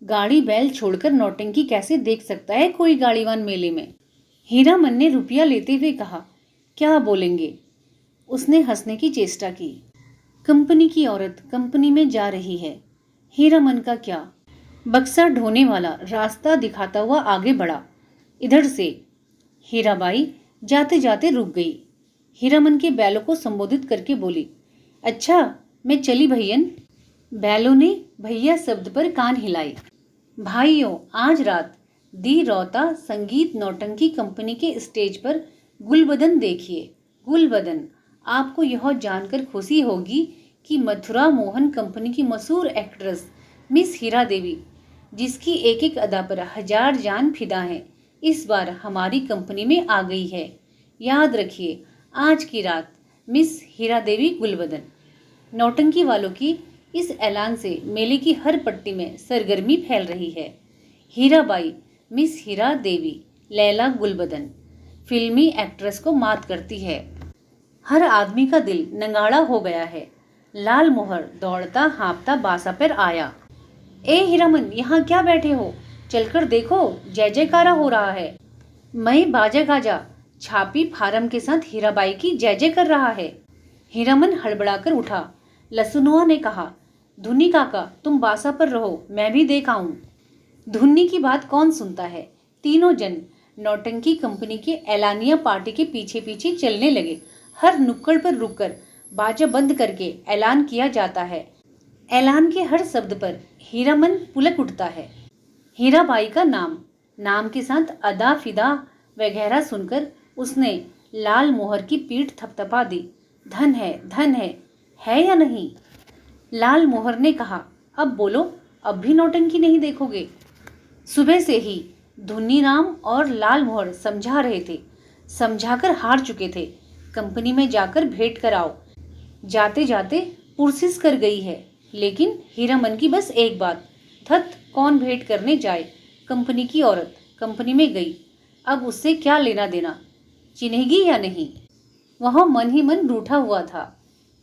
Speaker 1: गाड़ी बैल छोड़कर नौटंकी कैसे देख सकता है कोई गाड़ीवान मेले में। हीरामन ने रुपया लेते हुए कहा, क्या बोलेंगे? उसने हंसने की चेष्टा की। कंपनी की औरत कंपनी में जा रही है, हीरामन का क्या। बक्सा ढोने वाला रास्ता दिखाता हुआ आगे बढ़ा, इधर से। हीराबाई जाते जाते रुक गई। हीरामन के बैलों को संबोधित करके बोली, अच्छा मैं चली भैयन। बैलों ने भैया शब्द पर कान हिलाई। भाइयों, आज रात दी रोहता संगीत नौटंकी कंपनी के स्टेज पर गुलबदन देखिए। गुलबदन, आपको यह जानकर खुशी होगी कि मथुरा मोहन कंपनी की मशहूर एक्ट्रेस मिस हीरा देवी, जिसकी एक एक अदा पर 1000 जान फिदा हैं, इस बार हमारी कंपनी में आ गई है। याद रखिए, आज की रात मिस हीरा देवी गुलबदन। नौटंकी वालों की इस ऐलान से मेले की हर पट्टी में सरगर्मी फैल रही है। हीराबाई मिस हीरा देवी लैला गुलबदन फिल्मी एक्ट्रेस को मात करती है। हर आदमी का दिल नंगाड़ा हो गया है। लाल मोहर दौड़ता हाँपता बासा पर आया। ए हीरामन, यहाँ क्या बैठे हो? चलकर देखो, जय जयकारा हो रहा है। मैं बाजा गाजा छापी फारम के साथ हीराबाई की जय जय कर रहा है। हीरामन हड़बड़ाकर उठा। लसनुआ ने कहा, धुन्नी काका तुम बासा पर रहो, मैं भी देख आऊं। धुन्नी की बात कौन सुनता है। तीनों जन नौटंकी कंपनी के ऐलानिया पार्टी के पीछे पीछे चलने लगे। हर नुक्कड़ पर रुककर बाजा बंद करके ऐलान किया जाता है। ऐलान के हर शब्द पर हीरामन पुलक उठता है। हीराबाई का नाम, नाम के साथ अदा फिदा वगैरह सुनकर उसने लाल मोहर की पीठ थपथपा दी। धन है या नहीं? लाल मोहर ने कहा, अब बोलो, अब भी नौटंकी नहीं देखोगे? सुबह से ही धुन्नीराम और लाल मोहर समझा रहे थे, समझाकर हार चुके थे। कंपनी में जाकर भेंट कराओ। जाते जाते पुरसिस कर गई है, लेकिन हीरामन की बस एक बात, धत कौन भेंट करने जाए। कंपनी की औरत कंपनी में गई, अब उससे क्या लेना देना, चिन्हेगी या नहीं। वह मन ही मन रूठा हुआ था।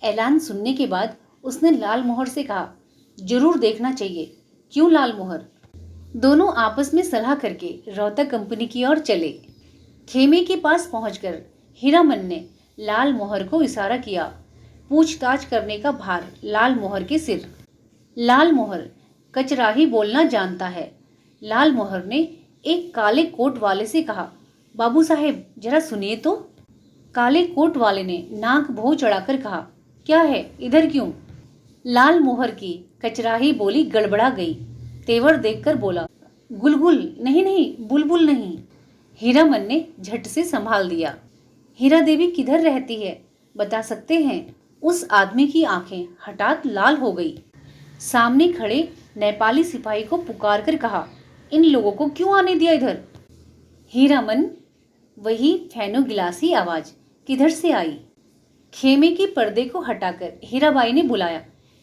Speaker 1: ऐलान सुनने के बाद उसने लाल मोहर से कहा, जरूर देखना चाहिए। क्यों लाल मोहर? दोनों आपस में सलाह करके रोहता कंपनी की ओर चले। खेमे के पास पहुंचकर हीरामन ने लाल मोहर को इशारा किया। पूछताछ करने का भार लाल मोहर के सिर। लाल मोहर कचराही बोलना जानता है। लाल मोहर ने एक काले कोट वाले से कहा, बाबू साहेब जरा सुनिए तो। काले कोट वाले ने नाक भौं चढ़ाकर कहा, क्या है, इधर क्यों? लाल मोहर की कचराही बोली गड़बड़ा गई। तेवर देखकर बोला, गुलगुल नहीं नहीं, बुलबुल नहीं। हीरामन ने झट से संभाल दिया। हीरा देवी किधर रहती है, बता सकते हैं? उस आदमी की आंखें हठात लाल हो गई। सामने खड़े नेपाली सिपाही को पुकार कर कहा, इन लोगों को क्यों आने दिया इधर? हीरामन, वही फैनो गिलासी आवाज किधर से आई? खेमे के पर्दे को हटाकर हीराबाई ने बुलाया,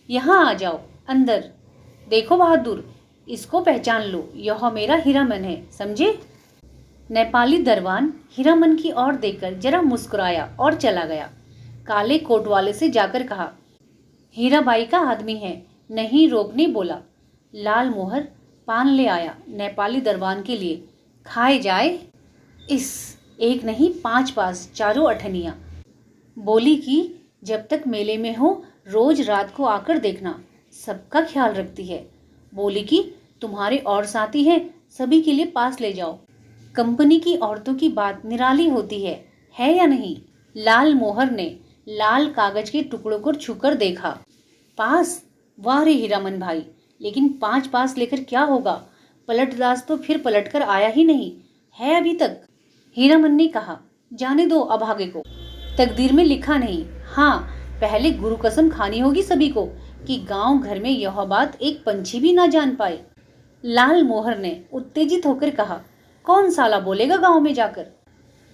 Speaker 1: यहाँ आ जाओ अंदर। देखो बहादुर, इसको पहचान लो, यह मेरा हीरामन है, समझे? नेपाली दरबान हीरामन की ओर देखकर जरा मुस्कुराया और चला गया। काले कोट वाले से जाकर कहा, हीराबाई का आदमी है, नहीं रोकने बोला। लाल मोहर पान ले आया नेपाली दरबान के लिए, खाए जाए। इस एक नहीं 5 पास, चारों अठनिया। बोली कि जब तक मेले में हो रोज रात को आकर देखना, सबका ख्याल रखती है। बोली कि तुम्हारे और साथी हैं, सभी के लिए पास ले जाओ। कंपनी की औरतों की बात निराली होती है या नहीं? लाल मोहर ने लाल कागज के टुकड़ों को छूकर देखा। पास? वाह रे हीरामन भाई, लेकिन 5 पास लेकर क्या होगा? पलटदास तो फिर पलटकर आया ही नहीं है अभी तक। हीरामन ने कहा, जाने दो अभागे को, तकदीर में लिखा नहीं। हाँ, पहले गुरु कसम खानी होगी सभी को कि गांव घर में यह बात एक पंछी भी ना जान पाए। लाल मोहर ने उत्तेजित होकर कहा, कौन साला बोलेगा गांव में जाकर?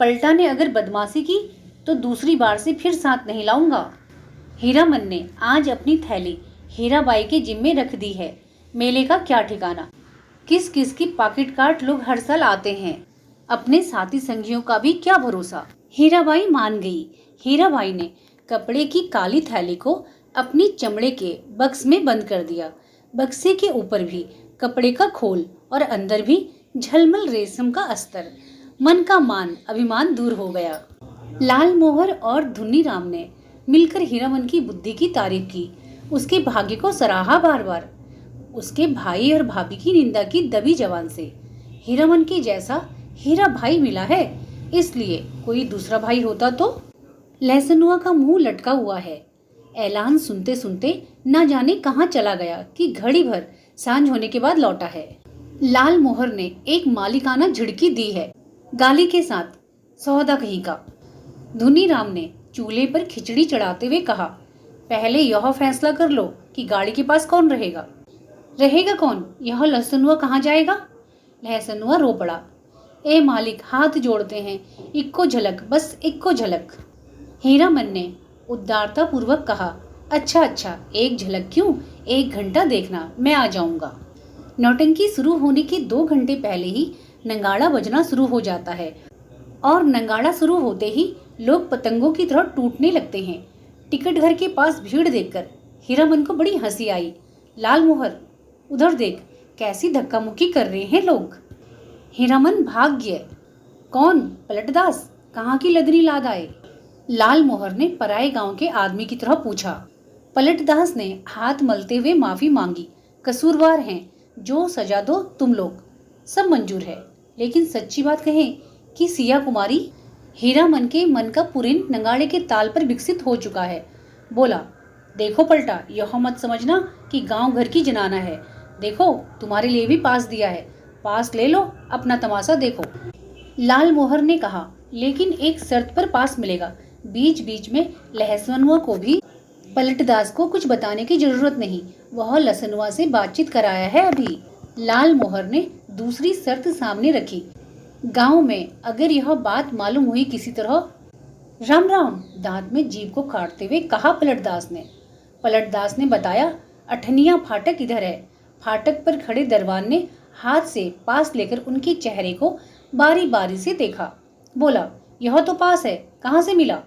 Speaker 1: पलटा ने अगर बदमाशी की तो दूसरी बार से फिर साथ नहीं लाऊंगा। हीरामन ने आज अपनी थैली हीराबाई के जिम्मे रख दी है। मेले का क्या ठिकाना, किस किस की पॉकेट काट लोग हर साल आते हैं, अपने साथी संगियों का भी क्या भरोसा। हीराबाई मान गई। हीराबाई ने कपड़े की काली थैली को अपनी चमड़े के बक्स में बंद कर दिया। बक्से के ऊपर भी कपड़े का खोल और अंदर भी झलमल रेशम का अस्तर। मन का मान अभिमान दूर हो गया। लाल मोहर और धुन्नी राम ने मिलकर हीरामन की बुद्धि की तारीफ की, उसके भाग्य को सराहा बार बार। उसके भाई और भाभी की निंदा की दबी जबान से। हीरामन के जैसा हीरा भाई मिला है, इसलिए कोई दूसरा भाई होता तो? लहसनुआ का मुंह लटका हुआ है। ऐलान सुनते सुनते न जाने कहाँ चला गया कि घड़ी भर सांझ होने के बाद लौटा है। लाल मोहर ने एक मालिकाना झिड़की दी है, गाली के साथ, सौदा कहीं का। धुनी राम ने चूल्हे पर खिचड़ी चढ़ाते हुए कहा, पहले यह फैसला कर लो कि गाड़ी के पास कौन रहेगा। रहेगा कौन? यह लहसनुआ कहाँ जाएगा? लहसनुआ रो पड़ा, ए मालिक, हाथ जोड़ते हैं, इक्को झलक, बस इक्को झलक। हीरामन ने उदारता पूर्वक कहा, अच्छा अच्छा, एक झलक क्यों, 1 घंटा देखना, मैं आ जाऊंगा। नौटंकी शुरू होने के 2 घंटे पहले ही नंगाड़ा बजना शुरू हो जाता है और नंगाड़ा शुरू होते ही लोग पतंगों की तरह टूटने लगते हैं। टिकट घर के पास भीड़ देखकर हीरामन को बड़ी हंसी आई। लाल मोहर, उधर देख, कैसी धक्का मुक्की कर रहे हैं लोग। हीरामन भाग गया। कौन? पलटदास? कहाँ की लदनी लाद आए? लाल मोहर ने पराए गांव के आदमी की तरह पूछा। पलटदास ने हाथ मलते हुए माफी मांगी, कसूरवार हैं, जो सजा दो तुम लोग, सब मंजूर है, लेकिन सच्ची बात कहें कि सिया कुमारी। हीरामन के मन का पुरिन नंगाड़े के ताल पर विकसित हो चुका है। बोला, देखो पलटा, यह मत समझना कि गांव घर की जनाना है। देखो, तुम्हारे लिए भी पास दिया है, पास ले लो, अपना तमाशा देखो। लाल मोहर ने कहा, लेकिन एक शर्त पर पास मिलेगा। बीच बीच में लहसनुआ को भी पलटदास को कुछ बताने की जरूरत नहीं, वह लहसनुआ से बातचीत कराया है अभी। लाल मोहर ने दूसरी शर्त सामने रखी, गांव में अगर यह बात मालूम हुई किसी तरह। राम राम, दांत में जीभ को काटते हुए कहा पलटदास ने। पलटदास ने बताया, अठनिया फाटक इधर है। फाटक पर खड़े दरबान ने हाथ से पास लेकर उनके चेहरे को बारी बारी से देखा। बोला, यह तो पास है, कहाँ से मिला?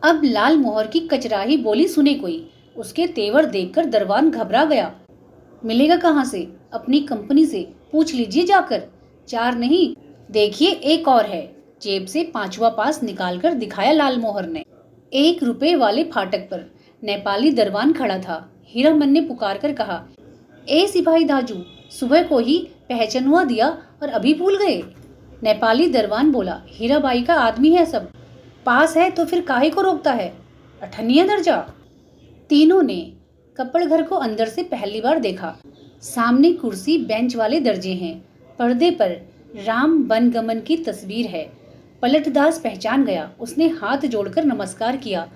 Speaker 1: अब लाल मोहर की कचराही बोली सुने कोई। उसके तेवर देखकर दरबान घबरा गया। मिलेगा कहाँ से? अपनी कंपनी से पूछ लीजिए जाकर। 4 नहीं, देखिए एक और है। जेब से 5वां पास निकालकर दिखाया लाल मोहर ने। 1 रुपए वाले फाटक पर नेपाली दरबान खड़ा था। हीरामन ने पुकार कर कहा, ए सिपाही दाजू, सुबह को ही पहचानुआ दिया और अभी भूल गए? नेपाली दरबान बोला, हीराबाई का आदमी है सब, पास है तो फिर काहे को रोकता है, 18वां दर्जा। तीनों ने कपड़ घर को अंदर से पहली बार देखा। सामने कुर्सी बेंच वाले दर्जे हैं, पर्दे पर राम बनगमन की तस्वीर है। पलटदास पहचान गया, उसने हाथ जोड़कर नमस्कार किया।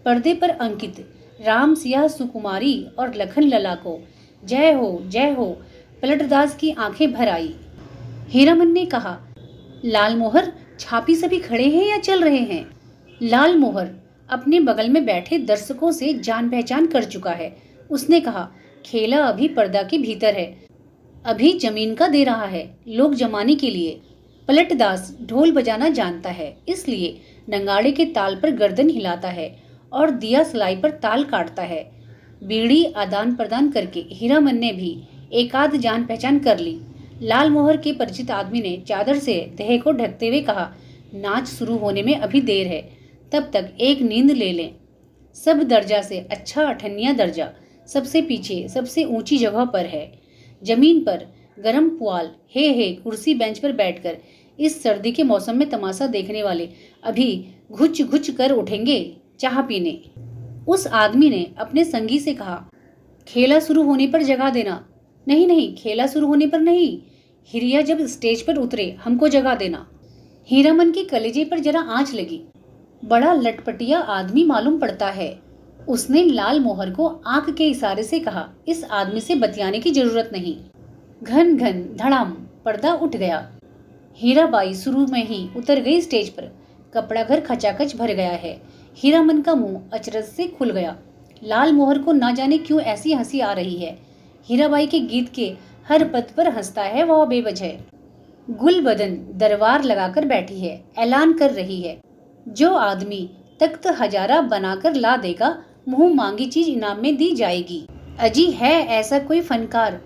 Speaker 1: पर्दे पर अंकित राम सिया सुकुमारी और लखन लला को जय हो जय हो। पलटदास की आंखें भर आई। हीरामन ने कहा, लाल मोहर, छापी सभी खड़े हैं या चल रहे हैं? लाल मोहर अपने बगल में बैठे दर्शकों से जान पहचान कर चुका है। उसने कहा, खेला अभी पर्दा के भीतर है, अभी जमीन का दे रहा है, लोग जमाने के लिए। पलटदास ढोल बजाना जानता है, इसलिए नंगाड़े के ताल पर गर्दन हिलाता है और दिया सलाई पर ताल काटता है। बीड़ी आदान प्रदान करके हीरामन ने भी एक आध जान पहचान कर ली। लाल मोहर के परिचित आदमी ने चादर से देह को ढकते हुए कहा, नाच शुरू होने में अभी देर है, तब तक एक नींद ले लें। सब दर्जा से अच्छा 18वां दर्जा सबसे पीछे सबसे ऊंची जगह पर है। जमीन पर गरम पुआल हे कुर्सी बेंच पर बैठकर इस सर्दी के मौसम में तमाशा देखने वाले अभी घुच घुच कर उठेंगे चाह पीने। उस आदमी ने अपने संगी से कहा, खेला शुरू होने पर जगा देना। नहीं नहीं, खेला शुरू होने पर नहीं, हिरिया जब स्टेज पर उतरे हमको जगा देना। हीरामन के कलेजे पर जरा आंच लगी। बड़ा लटपटिया आदमी मालूम पड़ता है। उसने लाल मोहर को आंख के इशारे से कहा, इस आदमी से बतियाने की जरूरत नहीं। घन घन धड़ाम पर्दा उठ गया। हीराबाई शुरू में ही उतर गई स्टेज पर। कपड़ा घर खचाखच भर गया है। हीरामन का मुंह अचरज से खुल गया। लाल मोहर को ना जाने क्यों ऐसी हंसी आ रही है। हीराबाई के गीत के हर पद पर हंसता है वह बेवजह। गुल बदन दरबार लगाकर बैठी है, ऐलान कर रही है, जो आदमी तख्त हजारा बनाकर ला देगा, मुंह मांगी चीज इनाम में दी जाएगी। अजी है ऐसा कोई फनकार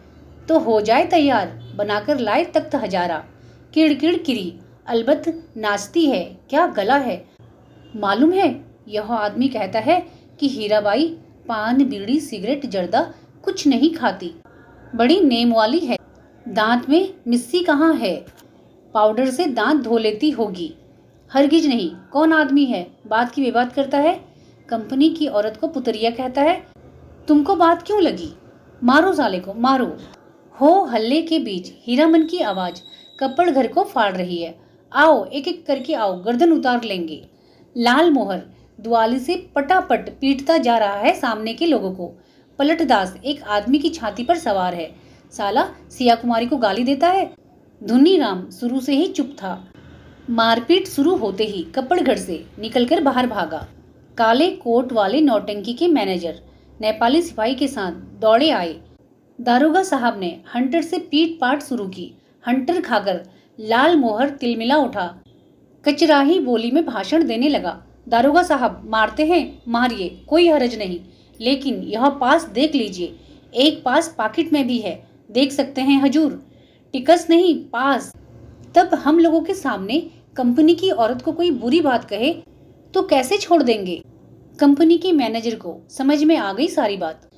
Speaker 1: तो हो जाए तैयार, बनाकर लाए तख्त हजारा। किड़किड़ किरी, अलबत्त नाचती है, क्या गला है। मालूम है, यह आदमी कहता है कि हीराबाई पान बीड़ी सिगरेट जर्दा कुछ नहीं खाती, बड़ी नेम वाली है। दांत में मिस्सी कहाँ है, पाउडर से दांत धो लेती होगी। हरगिज नहीं, कौन आदमी है, बात की विवाद करता है, कंपनी की औरत को पुतरिया कहता है। तुमको बात क्यों लगी, मारो साले को मारो। हो हल्ले के बीच हीरामन की आवाज कपड़ घर को फाड़ रही है, आओ एक एक करके आओ, गर्दन उतार लेंगे। लाल मोहर दुआली से पटापट पीटता जा रहा है सामने के लोगों को। पलटदास एक आदमी की छाती पर सवार है, साला सिया कुमारी को गाली देता है। धुनीराम शुरू से ही चुप था। मारपीट शुरू होते ही कपड़ घर से निकलकर बाहर भागा। काले कोट वाले नौटंकी के मैनेजर नेपाली सिपाही के साथ दौड़े आए। दारोगा साहब ने हंटर से पीट पाट शुरू की। हंटर खाकर लाल मोहर तिलमिला उठा, कचराही बोली में भाषण देने लगा। दारोगा साहब मारते हैं मारिए, कोई हरज नहीं, लेकिन यह पास देख लीजिए, एक पास पॉकेट में भी है, देख सकते हैं हजूर, टिकस नहीं पास। तब हम लोगों के सामने कंपनी की औरत को कोई बुरी बात कहे तो कैसे छोड़ देंगे। कंपनी के मैनेजर को समझ में आ गई सारी बात।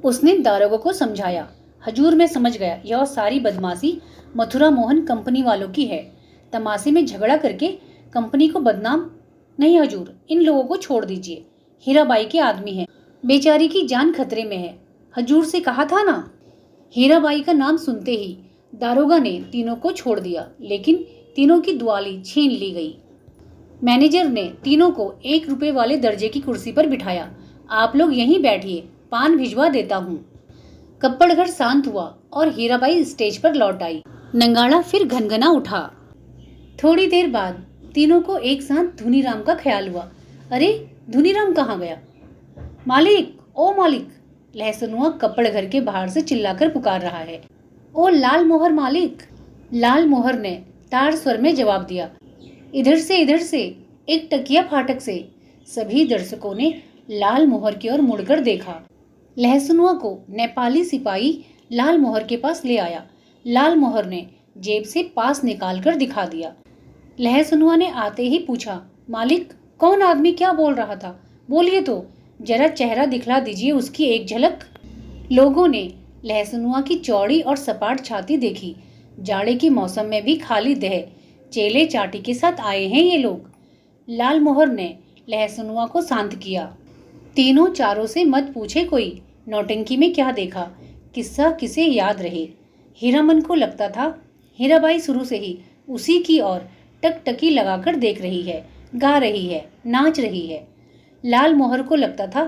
Speaker 1: उसने दारोगा को समझाया, हजूर मैं समझ गया, यह सारी बदमाशी मथुरा मोहन कंपनी वालों की है, तमाशे में झगड़ा करके कंपनी को बदनाम। नहीं हजूर, इन लोगों को छोड़ दीजिए, हीराबाई के आदमी हैं, बेचारी की जान खतरे में है, हजूर से कहा था ना। हीराबाई का नाम सुनते ही दारोगा ने तीनों को छोड़ दिया, लेकिन तीनों की दुआली छीन ली गई। मैनेजर ने तीनों को 1 रुपए वाले दर्जे की कुर्सी पर बिठाया। आप लोग यहीं बैठिए, पान भिजवा देता हूँ। कपड़ घर शांत हुआ और हीराबाई स्टेज पर लौट आई। नंगाड़ा फिर घनघना उठा। थोड़ी देर बाद तीनों को एक साथ धुनीराम का ख्याल हुआ। अरे धुनीराम कहाँ गया? मालिक, ओ मालिक, लहसनुआ कपड़ घर के बाहर से चिल्लाकर पुकार रहा है। ओ लाल मोहर मालिक। लाल मोहर ने तार स्वर में जवाब दिया, इधर से एक टकिया फाटक से। सभी दर्शकों ने लाल मोहर की ओर मुड़कर देखा। लहसनुआ को नेपाली सिपाही लाल मोहर के पास ले आया। लाल मोहर ने जेब से पास निकालकर दिखा दिया। लहसनुआ ने आते ही पूछा, मालिक कौन आदमी क्या बोल रहा था, बोलिए तो, जरा चेहरा दिखला दीजिए उसकी एक झलक। लोगों ने लहसनुआ की चौड़ी और सपाट छाती देखी। जाड़े के मौसम में भी खाली देह, चेले चाटी के साथ आए हैं ये लोग। लाल मोहर ने लहसनुआ को शांत किया। तीनों चारों से मत पूछे कोई, नौटंकी में क्या देखा, किस्सा किसे याद रहे। हीरामन को लगता था हीराबाई शुरू से ही उसी की ओर टकटकी लगाकर देख रही है, गा रही है, नाच रही है। लाल मोहर को लगता था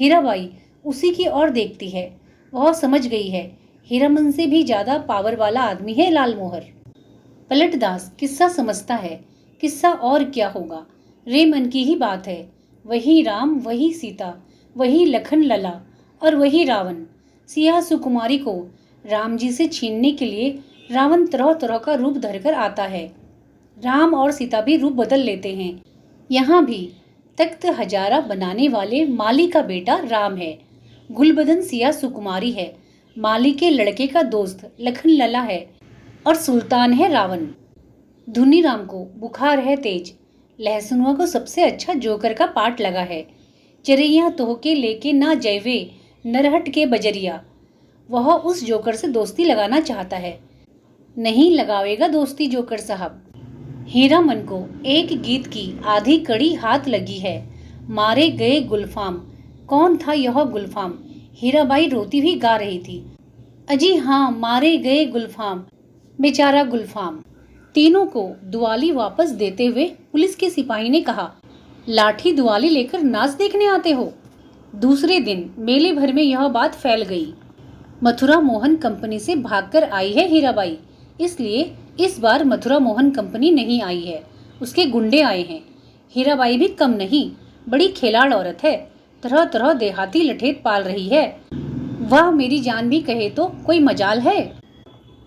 Speaker 1: हीराबाई उसी की ओर देखती है। वह समझ गई है हीरामन से भी ज्यादा पावर वाला आदमी है लाल मोहर। पलटदास किस्सा समझता है, किस्सा और क्या होगा, रे मन की ही बात है। वही राम, वही सीता, वही लखन लला और वही रावण। सिया सुकुमारी को राम जी से छीनने के लिए रावण तरह तरह का रूप धरकर आता है। राम और सीता भी रूप बदल लेते हैं। यहाँ भी तख्त हजारा बनाने वाले माली का बेटा राम है, गुलबदन सिया सुकुमारी है, माली के लड़के का दोस्त लखन लला है और सुल्तान है रावण। धुनीराम को बुखार है तेज। लहसनुआ को सबसे अच्छा जोकर का पाठ लगा है। चरैया तोहके लेके ना जयवे नरहट के बजरिया। वह उस जोकर से दोस्ती लगाना चाहता है। नहीं लगावेगा दोस्ती जोकर साहब। हीरामन को एक गीत की आधी कड़ी हाथ लगी है। मारे गए गुलफाम। कौन था यह गुलफाम? हीराबाई रोती हुई गा रही थी। अजी हाँ, मारे गए गुलफाम, बेचारा गुलफाम। तीनों को दुआली वापस देते हुए पुलिस के सिपाही ने कहा, लाठी दुआली लेकर नाच देखने आते हो? दूसरे दिन मेले भर में यह बात फैल गई। मथुरा मोहन कंपनी से भागकर आई है हीराबाई, इसलिए इस बार मथुरा मोहन कंपनी नहीं आई है, उसके गुंडे आए हैं। हीराबाई भी कम नहीं, बड़ी खिलाड़ औरत है, तरह तरह देहाती लठेत पाल रही है। वाह, मेरी जान भी कहे तो कोई मजाल है।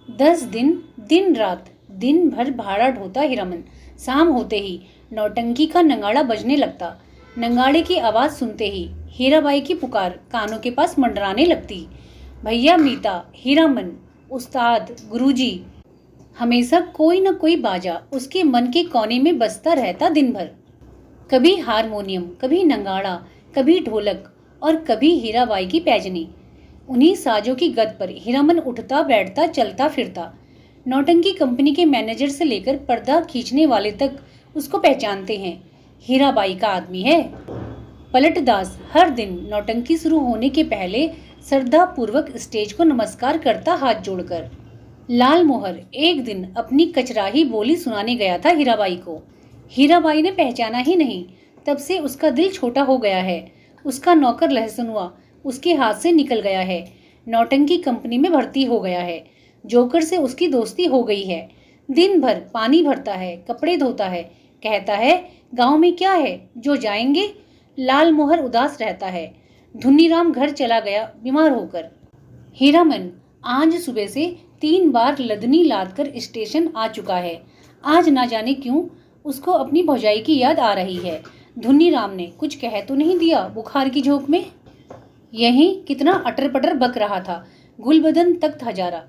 Speaker 1: 10 दिन दिन रात दिन भर भाड़ा ढोता हीरामन। शाम होते ही नौटंकी का नगाड़ा बजने लगता। नगाड़े की आवाज सुनते ही हीराबाई की पुकार कानों के पास मंडराने लगती। भैया, मीता, हीरामन, उस्ताद, गुरुजी, हमेशा कोई न कोई बाजा उसके मन के कोने में बजता रहता दिन भर। कभी हारमोनियम, कभी नगाड़ा, कभी ढोलक और कभी हीराबाई की पैजनी। उन्हीं साजों की गत पर हीरामन उठता बैठता चलता फिरता। नौटंकी कंपनी के मैनेजर से लेकर पर्दा खींचने वाले तक उसको पहचानते हैं, हीराबाई का आदमी है। पलटदास हर दिन नौटंकी शुरू होने के पहले श्रद्धा पूर्वक स्टेज को नमस्कार करता हाथ जोड़कर। लाल मोहर एक दिन अपनी कचराही बोली सुनाने गया था हीराबाई को। हीराबाई ने पहचाना ही नहीं, तब से उसका दिल छोटा हो गया है। उसका नौकर लहसनुआ उसके हाथ से निकल गया है, नौटंकी कंपनी में भर्ती हो गया है। जोकर से उसकी दोस्ती हो गई है। दिन भर पानी भरता है, कपड़े धोता है, कहता है गांव में क्या है जो जाएंगे। लाल मोहर उदास रहता है। धुनीराम घर चला गया बीमार होकर। हीरामन आज सुबह से 3 बार लदनी लादकर स्टेशन आ चुका है। आज ना जाने क्यों उसको अपनी भौजाई की याद आ रही है। धुनीराम ने कुछ कह तो नहीं दिया बुखार की झोंक में? यहीं कितना अटर पटर बक रहा था गुलबदन तख्त हजारा।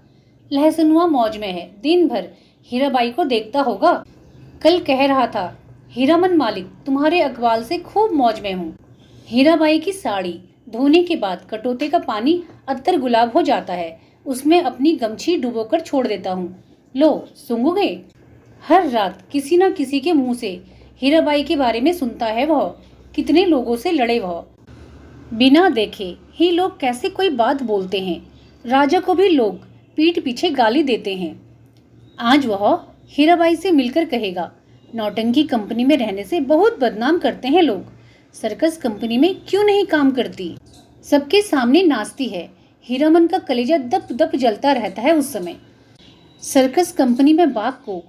Speaker 1: लहसनुआ मौज में है, दिन भर हीराबाई को देखता होगा। कल कह रहा था, हीरामन मालिक तुम्हारे अकबाल से खूब मौज में हूँ। हीराबाई की साड़ी धोने के बाद कटोते का पानी अत्तर गुलाब हो जाता है, उसमें अपनी गमछी डुबोकर छोड़ देता हूँ। लो सूंघोगे? हर रात किसी न किसी के मुंह से हीराबाई के बारे में सुनता है वह। कितने लोगों से लड़े वह, बिना देखे ही लोग कैसे कोई बात बोलते हैं। राजा को भी लोग पीठ पीछे गाली देते हैं। आज वह हीराबाई से मिलकर कहेगा, नौटंकी कंपनी में रहने से बहुत बदनाम करते हैं लोग। सर्कस कंपनी में क्यों नहीं काम करती, सबके सामने नाचती है। हीरामन का कलेजा दप दप जलता रहता है उस समय। सर्कस कंपनी में बाघ को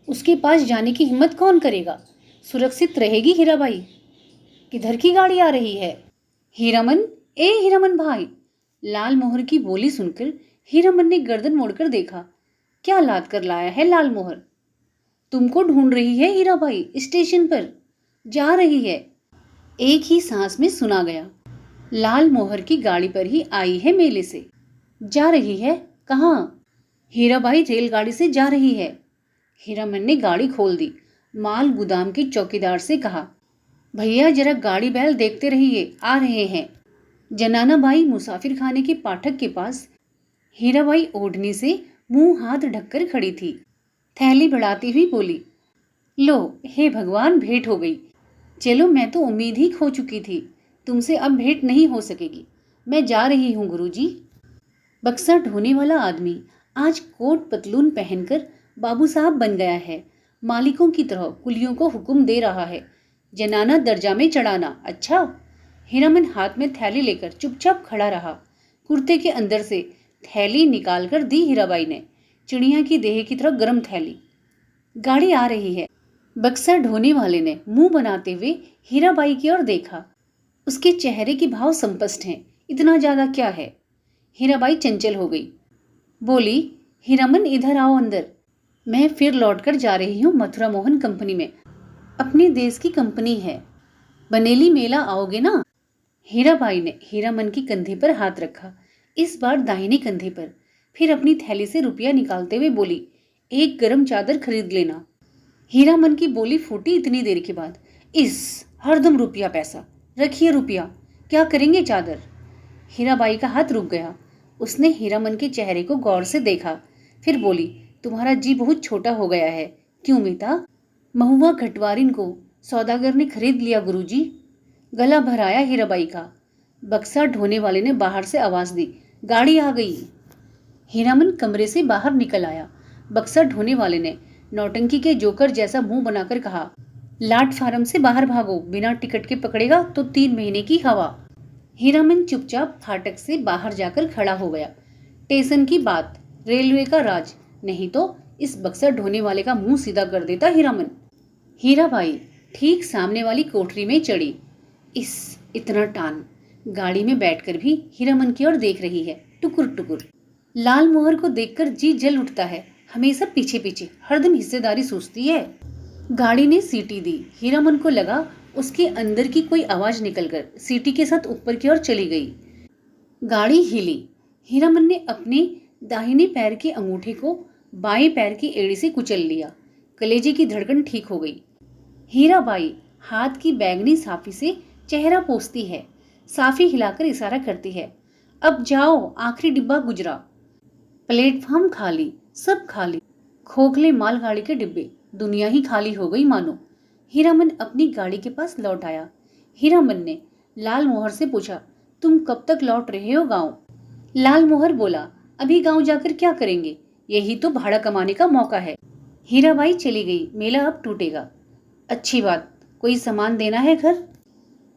Speaker 1: उसके पास जाने की हिम्मत कौन करेगा? सुरक्षित रहेगी हीराबाई? किधर की गाड़ी आ रही है? हीरामन, ए हीरामन भाई। लाल मोहर की बोली सुनकर हीरामन ने गर्दन मोड़कर देखा। क्या लाद कर लाया है लाल मोहर? तुमको ढूंढ रही है हीराबाई, स्टेशन पर जा रही है। एक ही सांस में सुना गया। लाल मोहर की गाड़ी पर ही आई है मेले से। जा रही है? कहाँ? हीराबाई रेलगाड़ी से जा रही है। हीरामन ने गाड़ी खोल दी। माल गुदाम के चौकीदार से कहा, भैया जरा गाड़ी बैल देखते रहिए, आ रहे हैं। जनाना बाई मुसाफिर खाने के पाठक के पास हीराबाई ओढ़नी से मुंह हाथ ढककर खड़ी थी। थैली बढ़ाती हुई बोली, लो हे भगवान, भेंट हो गई। चलो, मैं तो उम्मीद ही खो चुकी थी, तुमसे अब भेंट नहीं हो सकेगी। मैं जा रही हूँ गुरुजी। बक्सा ढोने वाला आदमी आज कोट पतलून पहनकर बाबू साहब बन गया है। मालिकों की तरह कुलियों को हुक्म दे रहा है, जनाना दर्जा में चढ़ाना। अच्छा। हीरामन हाथ में थैली लेकर चुपचाप खड़ा रहा। कुर्ते के अंदर से थैली निकालकर दी हीराबाई ने, चिड़िया की देह की तरह गर्म थैली। गाड़ी आ रही है। बक्सा ढोने वाले ने मुंह बनाते हुए हीराबाई की ओर देखा। उसके चेहरे के भाव संपष्ट हैं। इतना ज्यादा क्या है? हीराबाई चंचल हो गई, बोली, हीरामन इधर आओ अंदर। मैं फिर लौटकर जा रही हूँ मथुरा मोहन कंपनी में। अपने देश की कंपनी है। बनेली मेला आओगे ना? हीराबाई ने हीरामन की कंधे पर हाथ रखा, इस बार दाहिने कंधे पर। फिर अपनी थैली से रुपया निकालते हुए बोली, एक गरम चादर खरीद लेना। हीरामन की बोली फूटी इतनी देर के बाद। हरदम रुपया पैसा, रखिए रुपया, क्या करेंगे चादर? हीराबाई का हाथ रुक गया। उसने हीरामन के चेहरे को गौर से देखा, फिर बोली, तुम्हारा जी बहुत छोटा हो गया है। क्यों मीता? महुआ घटवारिन को सौदागर ने खरीद लिया गुरुजी। गला भराया हीराबाई का। बक्सा ढोने वाले ने बाहर से आवाज दी, गाड़ी आ गई। हीरामन कमरे से बाहर निकल आया। बक्सा ढोने वाले ने नौटंकी के जोकर जैसा मुंह बनाकर कहा, लाट फार्म से बाहर भागो, बिना टिकट के पकड़ेगा तो 3 महीने की हवा। हीरामन चुपचाप फाटक से बाहर जाकर खड़ा हो गया। स्टेशन की बात, रेलवे का राज, नहीं तो इस बक्सा ढोने वाले का मुंह सीधा कर देता हीरामन। हीराबाई ठीक सामने वाली कोठरी में चढ़ी। इतना टान, गाड़ी में बैठकर भी हीरामन की ओर देख रही है, टुकुर टुकुर। लाल मोहर को देखकर जी जल उठता है। हमेशा पीछे पीछे, हरदम हिस्सेदारी सोचती है। गाड़ी ने सीटी दी। हीरामन को लगा उसके अंदर की कोई आवाज निकलकर सीटी के साथ ऊपर की ओर चली गई। गाड़ी हिली। हीरामन ने अपने दाहिने पैर के अंगूठे को बाएं पैर की एड़ी से कुचल लिया। कलेजे की धड़कन ठीक हो गई। हीराबाई हाथ की बैंगनी साफी से चेहरा पोंछती है। साफी हिलाकर इशारा करती है, अब जाओ, आखिरी डिब्बा गुजरा। प्लेटफॉर्म खाली, सब खाली। खोखले मालगाड़ी के डिब्बे, दुनिया ही खाली हो गई मानो। हीरामन अपनी गाड़ी के पास लौट आया। हीरामन ने लाल मोहर से पूछा, तुम कब तक लौट रहे हो गांव? लाल मोहर बोला, अभी गांव जाकर क्या करेंगे, यही तो भाड़ा कमाने का मौका है। हीराबाई चली गई, मेला अब टूटेगा। अच्छी बात, कोई सामान देना है घर?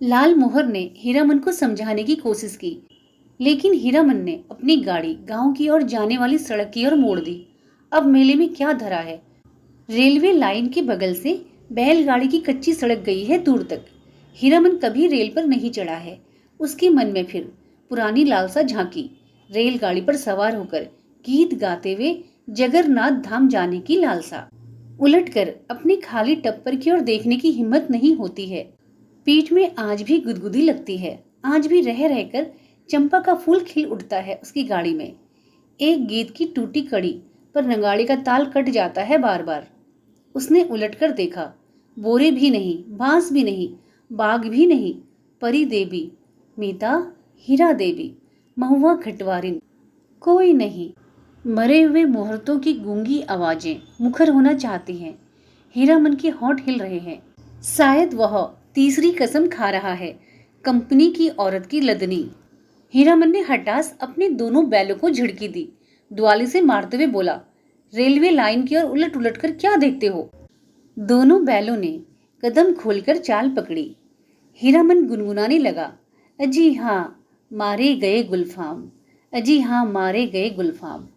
Speaker 1: लाल मोहर ने हीरामन को समझाने की कोशिश की, लेकिन हीरामन ने अपनी गाड़ी गांव की ओर जाने वाली सड़क की ओर मोड़ दी। अब मेले में क्या धरा है? रेलवे लाइन के बगल से बैलगाड़ी की कच्ची सड़क गई है दूर तक। हीरामन कभी रेल पर नहीं चढ़ा है। उसके मन में फिर पुरानी लालसा झांकी, रेलगाड़ी पर सवार होकर गीत गाते हुए जगन्नाथ धाम जाने की लालसा। उलटकर अपनी खाली टप्पर की ओर देखने की हिम्मत नहीं होती है। पीठ में आज भी गुदगुदी लगती है। आज भी रह रहकर चंपा का फूल खिल उठता है उसकी गाड़ी में। एक गीत की टूटी कड़ी पर नगाड़े का ताल कट जाता है बार बार। उसने उलटकर देखा, बोरे भी नहीं, बांस भी नहीं, बाग भी नहीं, परी देवी, मीता, हीरा देवी, महुआ घटवारिन, कोई नहीं। मरे हुए मुहूर्तों की गूंगी आवाजें मुखर होना चाहती हैं। हीरामन के होंठ हिल रहे हैं। शायद वह तीसरी कसम खा रहा है, कंपनी की औरत की लदनी। हीरामन ने हठास अपने दोनों बैलों को झिड़की दी, दुआली से मारते हुए बोला, रेलवे लाइन की ओर उलट उलट कर क्या देखते हो? दोनों बैलों ने कदम खोलकर चाल पकड़ी। हीरामन गुनगुनाने लगा, अजी हाँ मारे गए गुलफाम, अजी हाँ मारे गए गुलफाम।